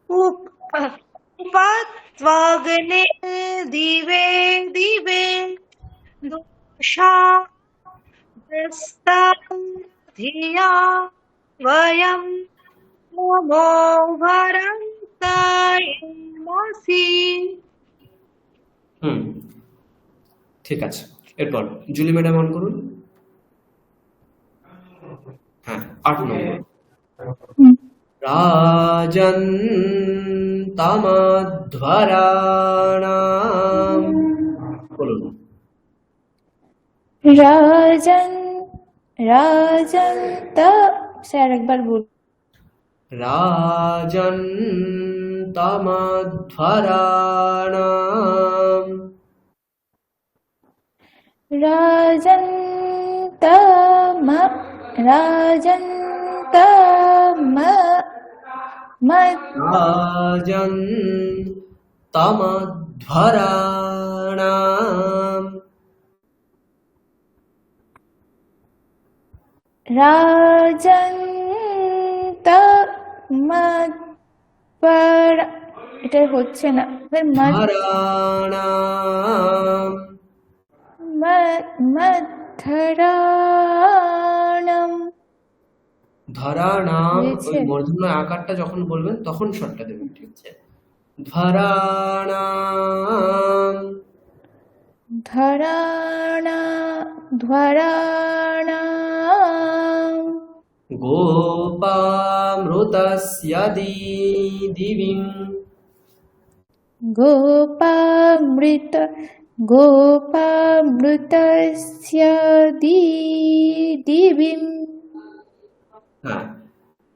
[SPEAKER 5] उपत्वाग्ने त्वग्ने दिवे दिवे दोषा धिया वयं नमो भरन्तायमसि।
[SPEAKER 1] হুম, ঠিক আছে। এরপর জুলি ম্যাডাম অন করুন। হ্যাঁ, 8 নম্বর। রাজন তামাধ্বরাণাম, বলুন।
[SPEAKER 2] রাজন রাজন তা স্যার একবার বল।
[SPEAKER 1] রাজন তামাধ্বরাণাম।
[SPEAKER 2] রাজন তম রাজন তম
[SPEAKER 1] রাজন তামাধ্বরাণাম।
[SPEAKER 2] রাজন তম এটা হচ্ছে না
[SPEAKER 1] ধরাণাম।
[SPEAKER 2] মধরাণম
[SPEAKER 1] ধরাণাম, ওই
[SPEAKER 2] হয়েছে।
[SPEAKER 1] মূর্ধন্য আকারটা যখন বলবেন তখন শর্টটা দেবেন, ঠিক আছে? ধরাণাম।
[SPEAKER 2] ধরাণা ধ্বরাণাম
[SPEAKER 1] গোপামৃতস্য দিবিং।
[SPEAKER 2] গোপামৃত গোপামৃতস্য দিবিম
[SPEAKER 1] হ্যাঁ,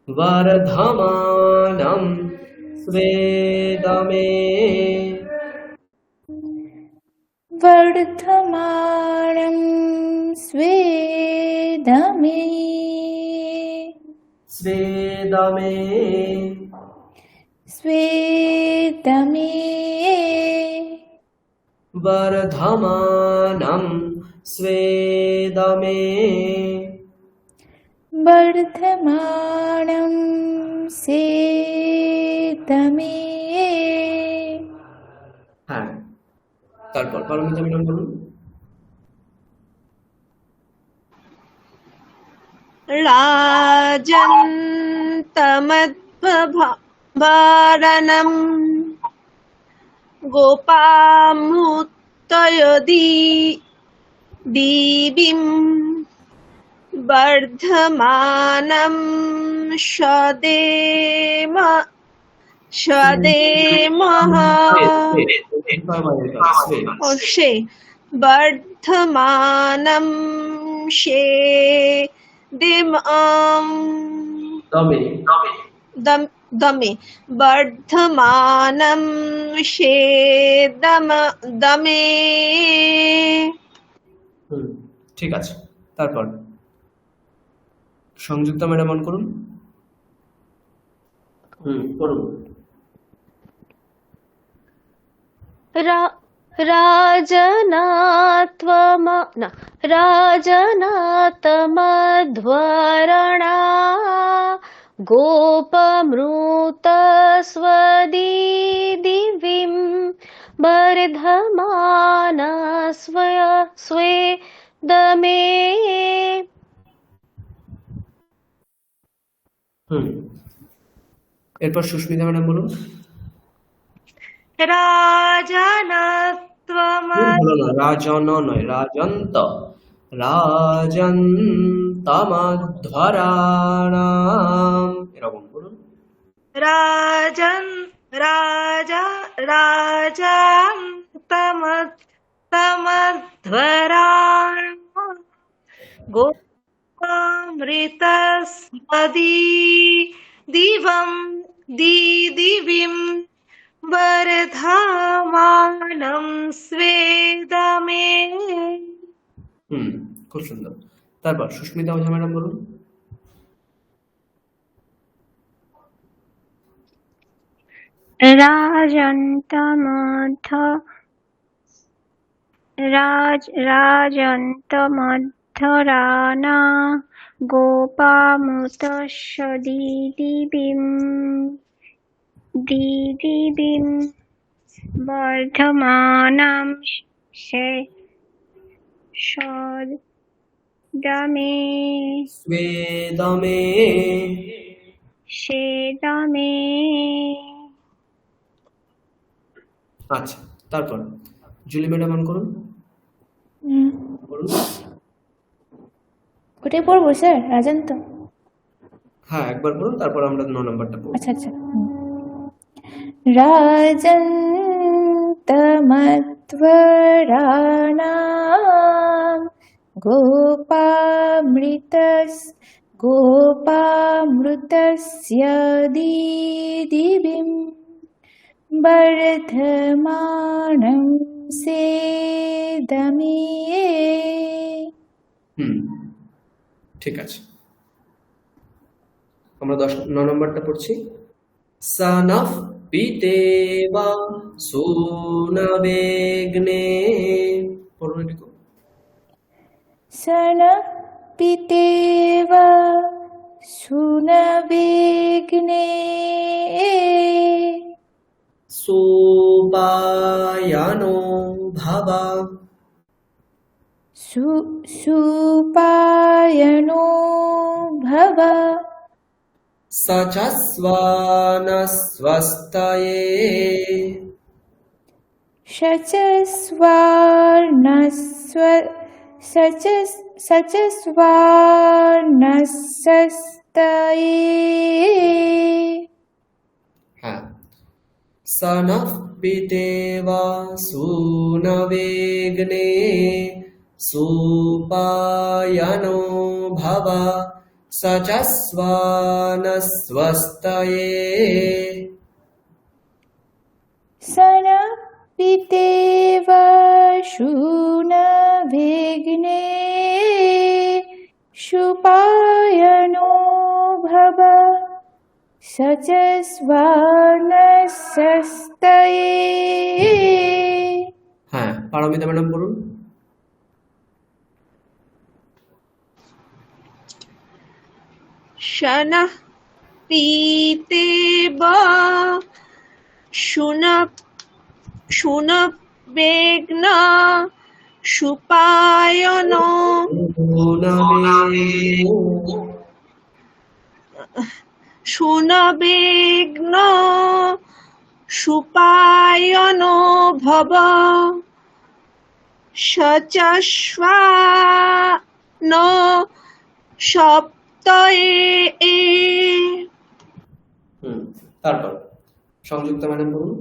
[SPEAKER 1] বর্ধমানম স্বেদমে।
[SPEAKER 2] वर्धमानं स्वेदमे
[SPEAKER 1] স্বেদমে।
[SPEAKER 2] स्वेदमे
[SPEAKER 1] বর্ধমানম স্বেদমে।
[SPEAKER 2] वर्धमानं स्वेदमे।
[SPEAKER 1] হ্যাঁ, তারপর পারমিতা ম্যাডাম বলুন।
[SPEAKER 3] রাজন তমদ্ভারণম গোপামুত্তয়দি দিবিম বর্ধমানম সদেমহ সে বর্ধমানম
[SPEAKER 1] দমে।
[SPEAKER 3] দমে বর্ধমানম দমে।
[SPEAKER 1] হুম, ঠিক আছে। তারপর সংযুক্তা ম্যাডাম অন করুন। করুন।
[SPEAKER 4] राजनात्मध्वरणा गोपमृतस्वदिदिविं वर्धमाना स्वेदमे।
[SPEAKER 1] এরপর সুস্মিতা ম্যাডাম বলুন। ভালো না, রাজন নয়, রাজন্ত। রাজন্তমাধ্বরাণাম, এরকম বলুন।
[SPEAKER 5] রাজন রাজন তমধ্বরাণ গোপামৃতস্মদি দিবিম বর্ধমানম স্বেদমে।
[SPEAKER 1] খুব সুন্দর। তারপর সুস্মিতা ওঝা ম্যাডাম বলুন।
[SPEAKER 6] রাজন্তমধ্যরানা গোপামুতস্য দিদিবিম वर्धमानं शोदमे
[SPEAKER 1] स्वेदमे।
[SPEAKER 6] शेदमे
[SPEAKER 1] আচ্ছা, তারপর জুলি ম্যাডাম অন করুন,
[SPEAKER 2] হুম,
[SPEAKER 1] করুন।
[SPEAKER 2] ওটাই পড়বো স্যার, রাজান তো?
[SPEAKER 1] হ্যাঁ, একবার করুন, তারপর আমরা 9 নাম্বারটা পড়ব।
[SPEAKER 2] আচ্ছা আচ্ছা। রাজন্তমধ্বরাণাম গোপামৃতস্য দিদিবিম বর্ধমানম সেদমিয়ে।
[SPEAKER 1] ঠিক আছে, আমরা 9 নম্বরটা পড়ছি। সানফ পিতেবা সুনবেগ্নে। পড়ুন একটু।
[SPEAKER 2] সন পিতেব সুনবেগ্নে
[SPEAKER 1] সুপায়ানো ভাবা।
[SPEAKER 2] সুপায়নো ভব
[SPEAKER 1] সচস্বানস্বস্তয়ে।
[SPEAKER 2] সচস্বার্ণস্বস্তয়ে।
[SPEAKER 1] হ্যাঁ, সনঃ পিতেবা সুনবেগ্নে সুপায়নো ভবা সচস্বানস্বস্তয়ে।
[SPEAKER 2] সন পিতেব সুনবেগ্নে সুপায়নো ভব সচস্বার্ণস্বস্তয়ে।
[SPEAKER 1] হ্যাঁ, পারমিতা ম্যাডাম বলুন।
[SPEAKER 3] শনঃ পিতেব সুনবেগ্ন সুপায়নো সুনবেগ্ন সুপায়নো ভব সচস্বান সপ্তয়ে।
[SPEAKER 1] তারপর সংযুক্তা ম্যাডাম বলুন।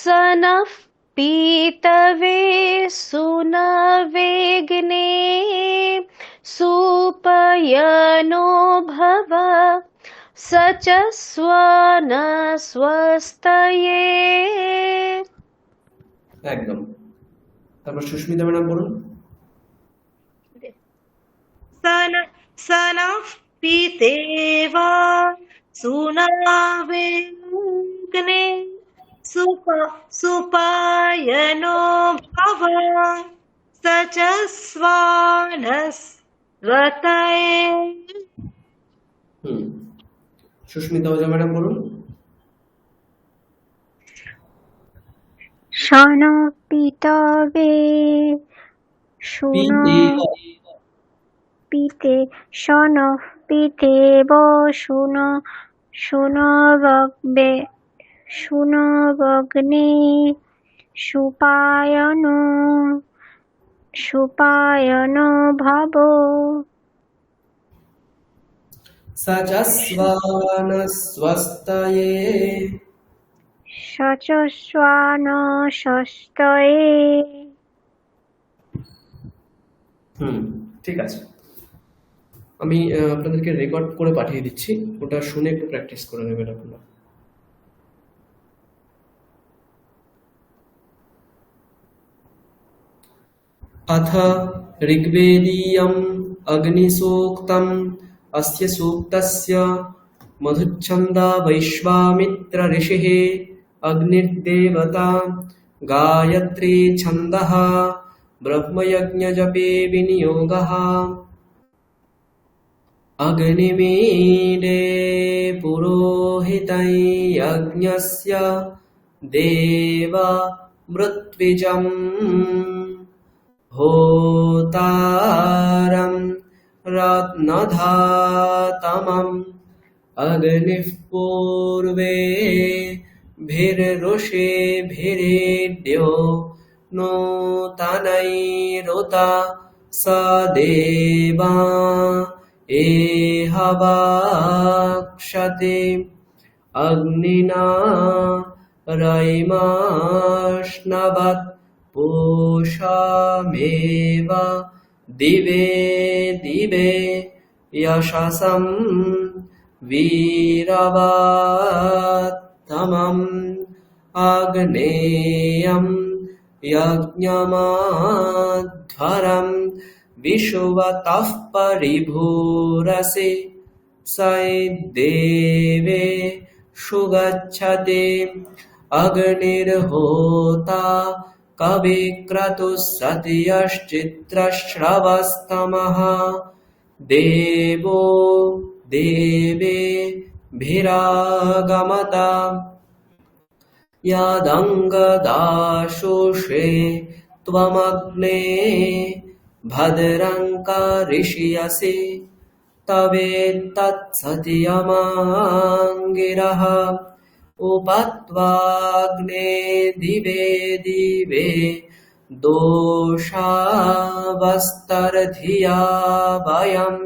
[SPEAKER 4] सनः पीतवे सुनवेग्ने सुपयनो भव सचस्वानस्वस्तये।
[SPEAKER 1] একদম। তারপর সুস্মিতা ম্যাডাম বলুন।
[SPEAKER 5] सनः पितेव सुनवेग्ने सुपायनो भव सचस्वानस्वतये।
[SPEAKER 1] সুস্মিতা ওঝা ম্যাডাম বলুন।
[SPEAKER 6] শন পিতবে পিতে শন পিতেব সুনবগ্নে সুপায়নো ভব
[SPEAKER 1] সচস্বানস্বস্তয়ে।
[SPEAKER 6] সচস্বানস্বস্তয়ে।
[SPEAKER 1] ঠিক আছে, আমি আপনাদেরকে রেকর্ড করে পাঠিয়ে দিচ্ছি, ওটা শুনে একটু প্র্যাকটিস করে নেবেন আপনারা। अथ ऋग्वेदीयम् अग्निसूक्तम् अस्य सूक्तस्य मधुच्छन्दा वैश्वामित्र ऋषिः अग्निर्देवता गायत्री छन्दः ब्रह्मयज्ञजपे विनियोगः। अग्निमीडे पुरोहितं यज्ञस्य देवा मृत्विजम् होतारं रत्नधातमम् अग्निः पूर्वे भिर्ऋषिभिरीड्यो नूतनैरुता स देवा एहवाक्षते अग्निना रयिमाश्नवत् पूषामेव दिवे दिवे यशसं वीरवत्तमम् आग्नेयं यज्ञमाध्वरं विश्वतः परिभूरसि स देवे सुगच्छते अग्निर्होता कविक्रतुः सत्यश्चित्रश्रवस्तमः देवो देवेभिरागमता यदङ्गदाशुषे त्वमग्ने भद्रं करिष्यसि तवेत्तत्सत्यमाङ्गिरः उपत्वाग्ने दिवे दिवे दोषावस्तर्धिया वयं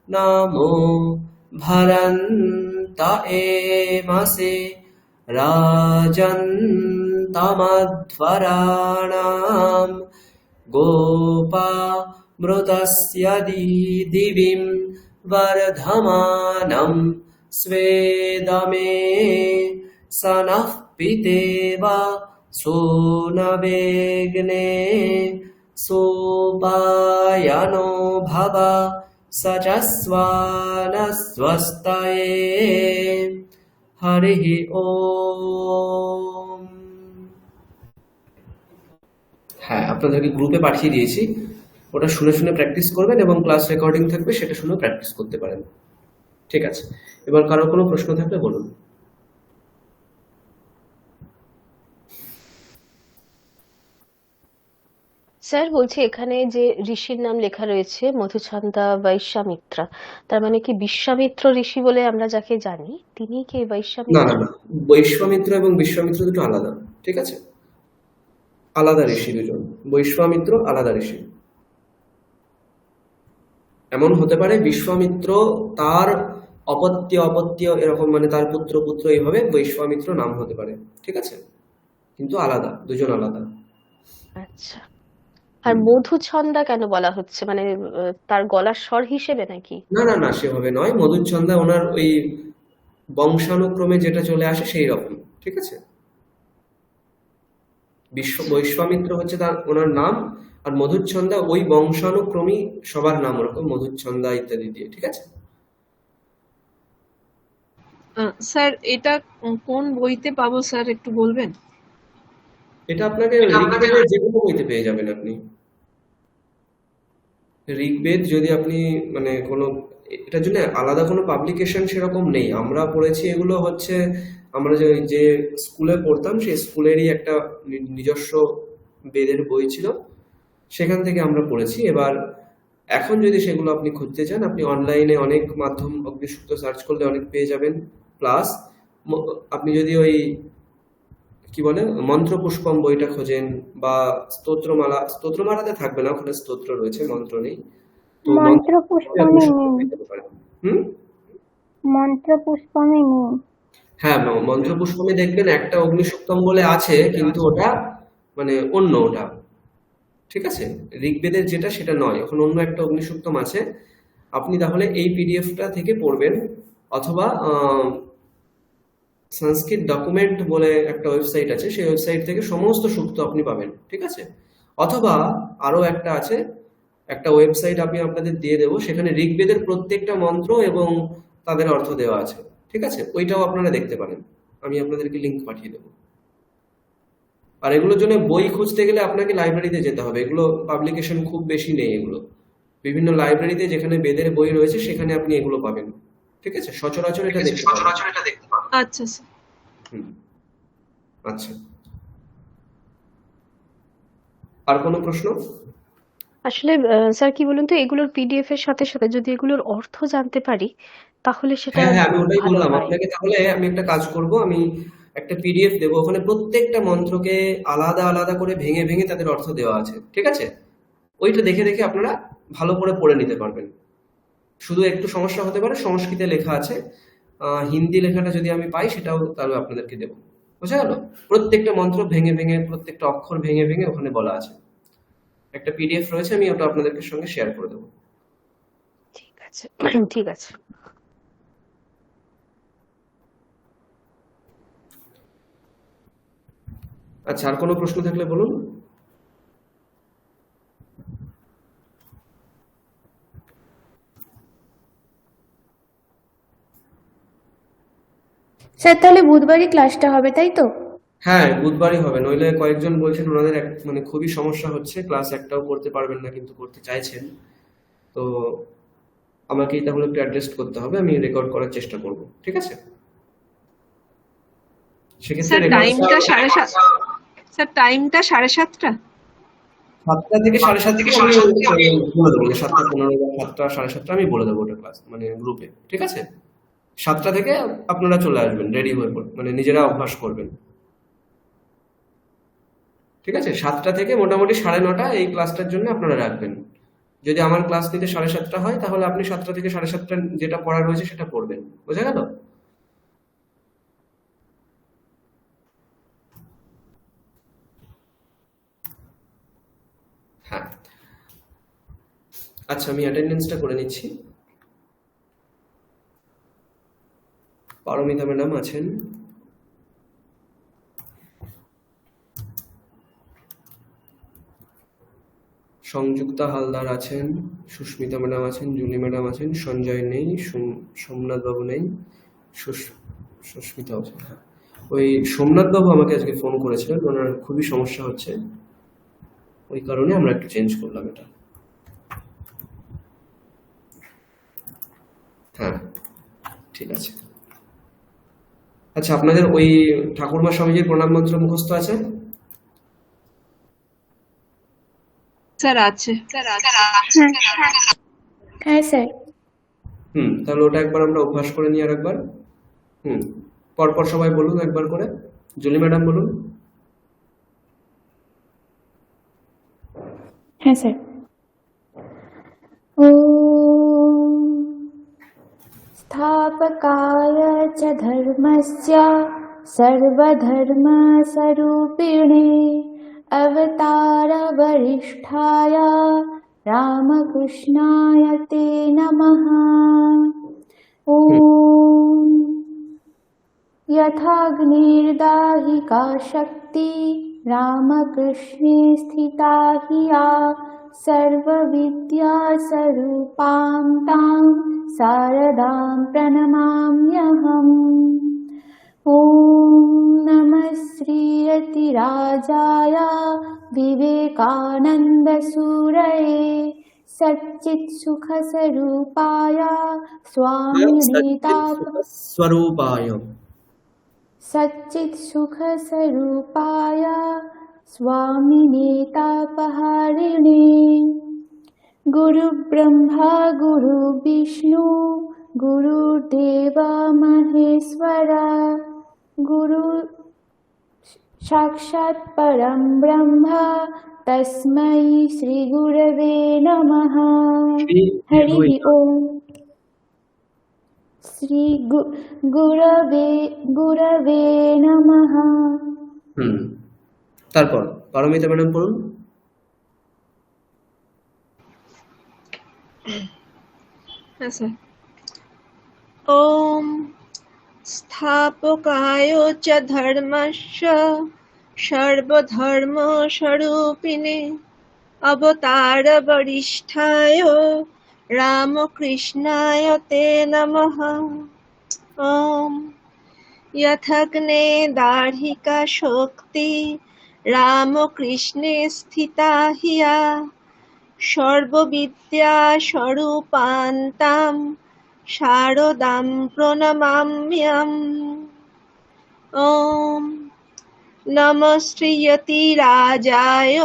[SPEAKER 1] नमो भरन्त एमसे राजन्तमध्वराणां गोपा मृतस्य दिविं वर्धमानं स्वेदमे स नः पितेव सोनवेग्ने सोपायनो भव स च स्वानस्वस्तये हरिः ओम। হ্যাঁ, আপনাদেরকে গ্রুপে পাঠিয়ে দিয়েছি, ওটা শুনে শুনে প্র্যাকটিস করবেন এবং ক্লাস রেকর্ডিং থাকবে, সেটা শুনে প্র্যাকটিস করতে পারেন। ঠিক আছে, এবার কারো কোনো প্রশ্ন থাকলে বলুন।
[SPEAKER 4] স্যার বলছি এখানে যে ঋষির নাম লেখা রয়েছে মধুছন্দা বৈশ্বামিত্রা, তার মানে কি বিশ্বামিত্র ঋষি বলে আমরা যাকে জানি তিনি কি
[SPEAKER 1] না
[SPEAKER 4] বৈশ্বামিত্র?
[SPEAKER 1] না না, বৈশ্বামিত্র এবং বিশ্বামিত্র দুটো আলাদা। ঠিক আছে, আলাদা ঋষি দুজন। বৈশ্বামিত্র আলাদা ঋষি। এমন হতে পারে বিশ্বামিত্র তার অপত্য অপত্য এরকম, মানে তার পুত্র পুত্র, এইভাবে বৈশ্বামিত্র নাম হতে পারে। ঠিক আছে, কিন্তু আলাদা, দুজন আলাদা।
[SPEAKER 4] আচ্ছা, আর মধুছন্দা কেন বলা হচ্ছে, মানে তার গলার স্বর হিসেবে নাকি?
[SPEAKER 1] না না না, সেভাবে নয়। মধুছন্দা ওনার ওই বংশানুক্রমে যেটা চলে আসে সেই রকম। ঠিক আছে, বৈশ্বামিত্র হচ্ছে তার ওনার নাম, আর মধুছন্দা ওই বংশানুক্রমী সবার নাম ওরকম, মধুছন্দা ইত্যাদি দিয়ে। ঠিক আছে,
[SPEAKER 3] স্যার এটা কোন বইতে পাবো স্যার, একটু বলবেন?
[SPEAKER 1] এটা আপনাকে ঋগ্বেদের যে কোনো বইতে পেয়ে যাবেন আপনি। ঋগ্বেদ যদি আপনি মানে কোনো, এটার জন্য আলাদা কোনো পাবলিকেশন সেরকম নেই। আমরা পড়েছি এগুলো হচ্ছে, আমরা যে স্কুলে পড়তাম সেই স্কুলেরই একটা নিজস্ব বেদের বই ছিল, সেখান থেকে আমরা পড়েছি। এবার এখন যদি সেগুলো আপনি খুঁজতে চান, আপনি অনলাইনে অনেক মাধ্যম, অগ্নিসূক্ত সার্চ করলে অনেক পেয়ে যাবেন। প্লাস আপনি যদি ওই কি বলে মন্ত্রপুষ্পম বইটা খোঁজেন, বা স্তোত্রমালাতে থাকবে না, ওখানে স্তোত্র রয়েছে, মন্ত্র নেই, তো
[SPEAKER 6] মন্ত্রপুষ্পমে নেই,
[SPEAKER 1] পেতে পারেন। হুম,
[SPEAKER 6] মন্ত্রপুষ্পমে নেই।
[SPEAKER 1] হ্যাঁ, মন্ত্রপুষ্পমে দেখবেন একটা অগ্নিসূক্তম বলে আছে, কিন্তু ওটা মানে অন্য, ওটা ঠিক আছে, ঋগ্বেদের যেটা সেটা নয়, এখন অন্য একটা অগ্নিসূক্তম আছে। আপনি তাহলে এই পিডিএফটা থেকে পড়বেন, অথবা সংস্কৃত ডকুমেন্ট বলে একটা ওয়েবসাইট আছে, সেই ওয়েবসাইট থেকে সমস্ত সূক্ত আপনি পাবেন। ঠিক আছে, অথবা আরো একটা আছে, একটা ওয়েবসাইট আমি আপনাদের দিয়ে দেবো, সেখানে ঋগ্বেদের প্রত্যেকটা মন্ত্র এবং তাদের অর্থ দেওয়া আছে। ঠিক আছে, ওইটাও আপনারা দেখতে পারেন, আমি আপনাদেরকে লিংক পাঠিয়ে দেবো। আর এগুলোর জন্য বই খুঁজতে গেলে আপনাকে লাইব্রেরিতে যেতে হবে, এগুলো পাবলিকেশন খুব বেশি নেই এগুলো। বিভিন্ন লাইব্রেরিতে যেখানে বেদের বই রয়েছে সেখানে আপনি এগুলো পাবেন। ঠিক আছে, সচরাচর এটা দেখতে পাবেন।
[SPEAKER 3] আচ্ছা স্যার।
[SPEAKER 1] হুম, আচ্ছা, আর কোনো প্রশ্ন?
[SPEAKER 4] আসলে স্যার কি বলুন তো, এগুলোর পিডিএফ এর সাথে সাথে যদি এগুলোর অর্থ জানতে পারি তাহলে সেটা
[SPEAKER 1] হ্যাঁ হ্যাঁ, আমি ওটাই
[SPEAKER 4] ভালো
[SPEAKER 1] বললাম
[SPEAKER 4] হয়।
[SPEAKER 1] আপনাকে। তাহলে আমি একটা কাজ করব, আমি একটা পিডিএফ দেবো, ওখানে প্রত্যেকটা মন্ত্রকে আলাদা আলাদা করে ভেঙে ভেঙে তাদের অর্থ দেওয়া আছে। ঠিক আছে, ওইটা দেখে দেখে আপনারা ভালো করে পড়ে নিতে পারবেন। শুধু একটু সমস্যা হতে পারে, সংস্কৃতে লেখা আছে, হিন্দি লেখাটা যদি আমি পাই সেটাও তাহলে আপনাদেরকে দেবো। বোঝা গেল? প্রত্যেকটা মন্ত্র ভেঙে ভেঙে, প্রত্যেকটা অক্ষর ভেঙে ভেঙে ওখানে বলা আছে। একটা পিডিএফ রয়েছে, আমি ওটা আপনাদেরকে সঙ্গে শেয়ার করে দেবো।
[SPEAKER 4] ঠিক আছে ঠিক আছে।
[SPEAKER 1] আচ্ছা, আর কোনো প্রশ্ন থাকলে বলুন।
[SPEAKER 2] স্যার তাহলে বুধবারই ক্লাসটা হবে, তাই তো?
[SPEAKER 1] হ্যাঁ, বুধবারই হবে, নইলে কয়েকজন বলছেন ওনাদের মানে খুবই সমস্যা হচ্ছে, ক্লাস একটাও করতে পারবেন না কিন্তু করতে চাইছেন। তো আমাকেই তাহলে একটু অ্যাডজাস্ট করতে হবে, আমি রেকর্ড করার চেষ্টা করব। ঠিক আছে, সেক্ষেত্রে
[SPEAKER 3] স্যার
[SPEAKER 1] রেকর্ড
[SPEAKER 3] টাইমটা 7:30, স্যার টাইমটা 7:30।
[SPEAKER 1] 7টা থেকে 7:30 আমি বলে দেবো, 7:15 বা 7টা 7:30 আমি বলে দেবো ওটা ক্লাস মানে গ্রুপে। ঠিক আছে, 7টা থেকে আপনারা চলে আসবেন রেডি হয়ে মানে নিজেরা অভ্যাস করবেন। ঠিক আছে, 7টা থেকে মোটামুটি 9:30 এই ক্লাসটার জন্য আপনারা রাখবেন। যদি আমার ক্লাস নিতে 7:30 হয় তাহলে আপনি 7টা থেকে 7:30 যেটা পড়া রয়েছে সেটা পড়বেন। বোঝা গেল? হ্যাঁ, আচ্ছা, আমি অ্যাটেন্ডেন্সটা করে নিচ্ছি। পারমিতা ম্যাডাম আছেন, সংযুক্তা হালদার আছেন, সুস্মিতা ম্যাডাম আছেন, জুলি ম্যাডাম আছেন, সঞ্জয় নেই, সোমনাথ বাবু নেই, সুস্মিতা আছেন। হ্যাঁ, ওই সোমনাথ বাবু আমাকে আজকে ফোন করেছিলেন, ওনার খুবই সমস্যা হচ্ছে, ওই কারণে আমরা একটু চেঞ্জ করলাম এটা। হ্যাঁ, ঠিক আছে। আচ্ছা, আপনাদের ওই ঠাকুরমা স্বামীজির প্রণাম মন্ত্র মুখস্থ আছে?
[SPEAKER 3] স্যার আছে।
[SPEAKER 2] হ্যাঁ স্যার।
[SPEAKER 1] তাহলে ওটা একবার আমরা অভ্যাস করে নিই আর একবার। পরপর সবাই বলুন একবার করে। জুলি ম্যাডাম বলুন।
[SPEAKER 2] হ্যাঁ স্যার। ॐ स्थापकाय च धर्मस्य सर्वधर्मस्वरूपिणे अवतारवरिष्ठाय रामकृष्णाय ते नमः। ॐ यथाग्निर्दाहिका शक्ति रामकृष्णे स्थिता हि या सर्वविद्यास्वरूपां तां शारदां प्रणमाम्यहम्। ॐ नमः श्रीयतिराजाय विवेकानन्दसूरये सच्चित्सुखस्वरूपाय
[SPEAKER 1] स्वरूपाय
[SPEAKER 2] सच्चित्सुखस्वरूपाय स्वामिने तापहारिणे गुरुब्रह्मा गुरुविष्णु गुरुदेव महेश्वर गुरु साक्षात् परं ब्रह्म तस्मै श्री गुरवे नमः। हरि ओम। श्री गुरवे नमः।
[SPEAKER 1] তারপর পারমিতা ম্যাডাম পড়ুন।
[SPEAKER 3] হ্যাঁ স্যার। ওম स्थापकाय च धर्मस्य सर्वधर्मस्वरूपिणे अवतारवरिष्ठाय रामकृष्णाय ते नमः। ॐ यथाग्ने दार्ढिका शक्ति रामकृष्णे स्थिता हि या সর্ববিদ্যা স্বরূপান্তাম শারদাম প্রণমাম্যহম। ওম নমঃ শ্রীয়তিরাজায়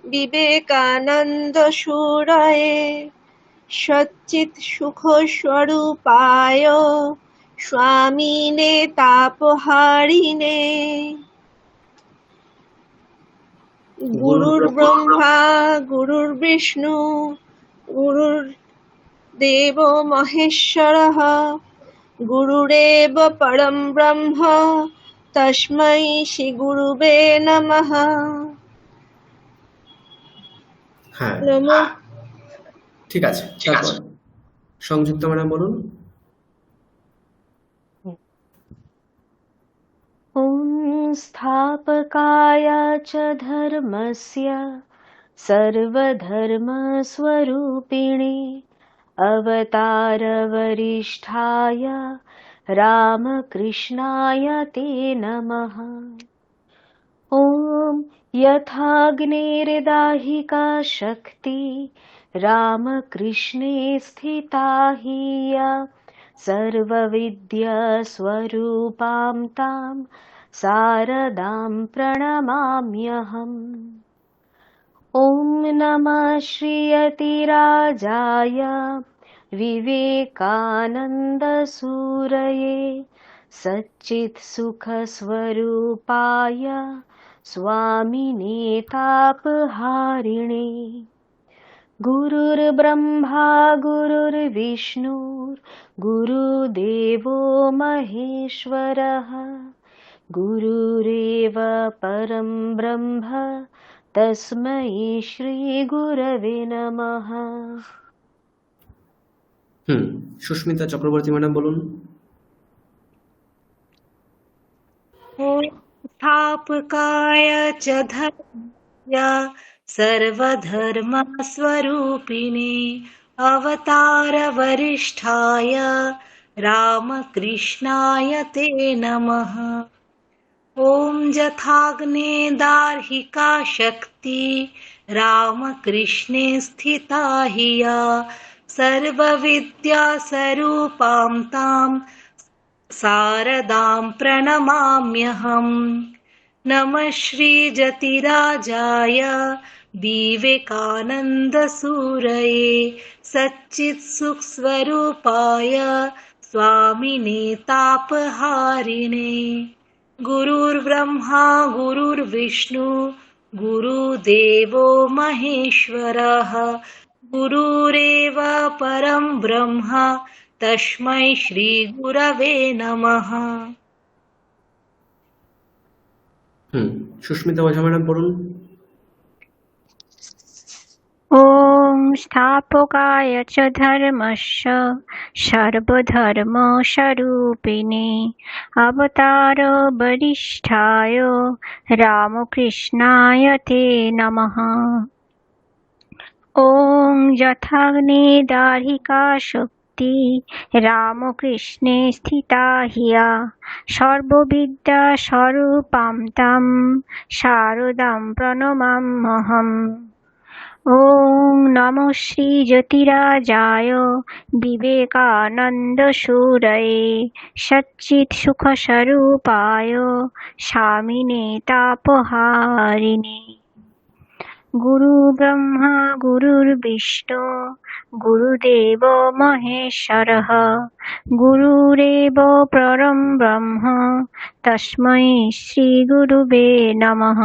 [SPEAKER 3] বিবেকানন্দ সুরয়ে সচ্চিৎ সুখ স্বরূপায় স্বামিনে তাপহারিণে। গুরুর ব্রহ্মা গুরুর বিষ্ণু গুরুর দেব মহেশ্বরঃ গুরুরেব পরম ব্রহ্ম তস্मै শ্রী গুরুবে নমঃ।
[SPEAKER 1] হ্যাঁ,
[SPEAKER 3] নমঃ।
[SPEAKER 1] ঠিক আছে। তারপর সংযুক্ত ম্যাডাম বলুন।
[SPEAKER 4] ॐ स्थापकाय च धर्मस्य सर्वधर्मस्वरूपिणे अवतारवरिष्ठाय रामकृष्णाय ते नमः। ॐ यथाग्नेर्दाहिका शक्ति रामकृष्णे स्थिता हि या सर्वविद्यास्वरूपां तां शारदां प्रणमाम्यहम्। ॐ नमः श्रीयतिराजाय विवेकानन्दसूरये सच्चित्सुखस्वरूपाय स्वामिने तापहारिणे। गुरुर्ब्रह्मा गुरुर्विष्णुर् गुरुदेवो महेश्वरः गुरुरेव परं ब्रह्म तस्मै श्रीगुरवे नमः।
[SPEAKER 1] সুস্মিতা চক্রবর্তী ম্যাডাম বলুন।
[SPEAKER 5] स्थापकाय च धर्मस्य सर्वधर्मस्वरूपिणे अवतारवरिष्ठाय रामकृष्णाय ते नमः। ॐ यथाग्ने दार्हिका शक्ति रामकृष्णे स्थिता हि या सर्वविद्यास्वरूपां तां शारदां प्रणमाम्यहम्। नमः श्रीजतिराजाय विवेकानन्दसूरये सच्चित्सुखस्वरूपाय स्वामिने तापहारिणे। गुरुर्ब्रह्मा गुरुर्विष्णु गुरुदेवो महेश्वरः गुरुरेव परं ब्रह्म तस्मै श्रीगुरवे नमः।
[SPEAKER 1] সুস্মিতা ওঝা ম্যাডাম পড়ুন।
[SPEAKER 6] ॐ स्थापकाय च धर्मस्य सर्वधर्मस्वरूपिणे अवतारवरिष्ठाय रामकृष्णाय ते नमः। ॐ यथाग्ने दार्हिका शक्ति रामकृष्णे स्थिता हि या सर्वविद्यास्वरूपां तां शारदां प्रणमाम्यहम्। ॐ नमः श्रीज्योतिराजाय विवेकानन्दसूरये सच्चित्सुखस्वरूपाय स्वामिने तापहारिणे। गुरुर्ब्रह्मा गुरुर्विष्णु गुरुदेव महेश्वरः गुरुरेव परं ब्रह्म तस्मै श्रीगुरुवे नमः।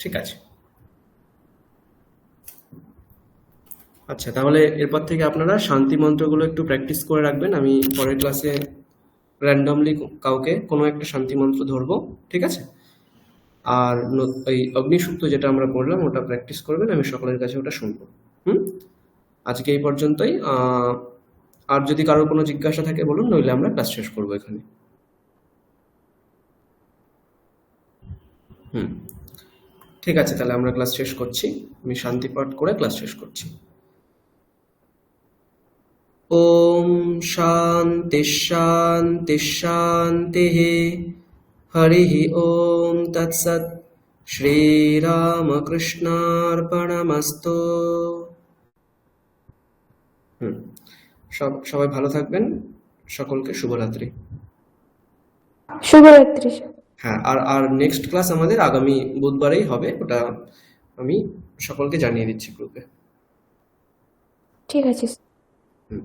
[SPEAKER 1] ঠিক আছে। আচ্ছা, তাহলে এরপর থেকে আপনারা শান্তি মন্ত্রগুলো একটু প্র্যাকটিস করে রাখবেন। আমি পরের ক্লাসে র্যান্ডমলি কাউকে কোনো একটা শান্তি মন্ত্র ধরবো, ঠিক আছে? আর এই অগ্নিসূক্ত যেটা আমরা পড়লাম ওটা প্র্যাকটিস করবেন, আমি সকলের কাছে ওটা শুনবো। আজকে এই পর্যন্তই। আর যদি কারোর কোনো জিজ্ঞাসা থাকে বলুন, নইলে আমরা ক্লাস শেষ করবো এখানে। ঠিক আছে, তাহলে আমরা ক্লাস শেষ করছি। আমি শান্তি পাঠ করে ক্লাস শেষ করছি। ওম শান্তি শান্তি শান্তি হরি ওম তৎসৎ। শ্রীরামকৃষ্ণার্পণমস্তু। সবাই ভালো থাকবেন, সকলকে শুভরাত্রি।
[SPEAKER 2] শুভরাত্রি স্যার।
[SPEAKER 1] হ্যাঁ, আর নেক্সট ক্লাস আমাদের আগামী বুধবারেই হবে, ওটা আমি সকলকে জানিয়ে দিচ্ছি গ্রুপে।
[SPEAKER 2] ঠিক আছে স্যার।
[SPEAKER 1] হুম।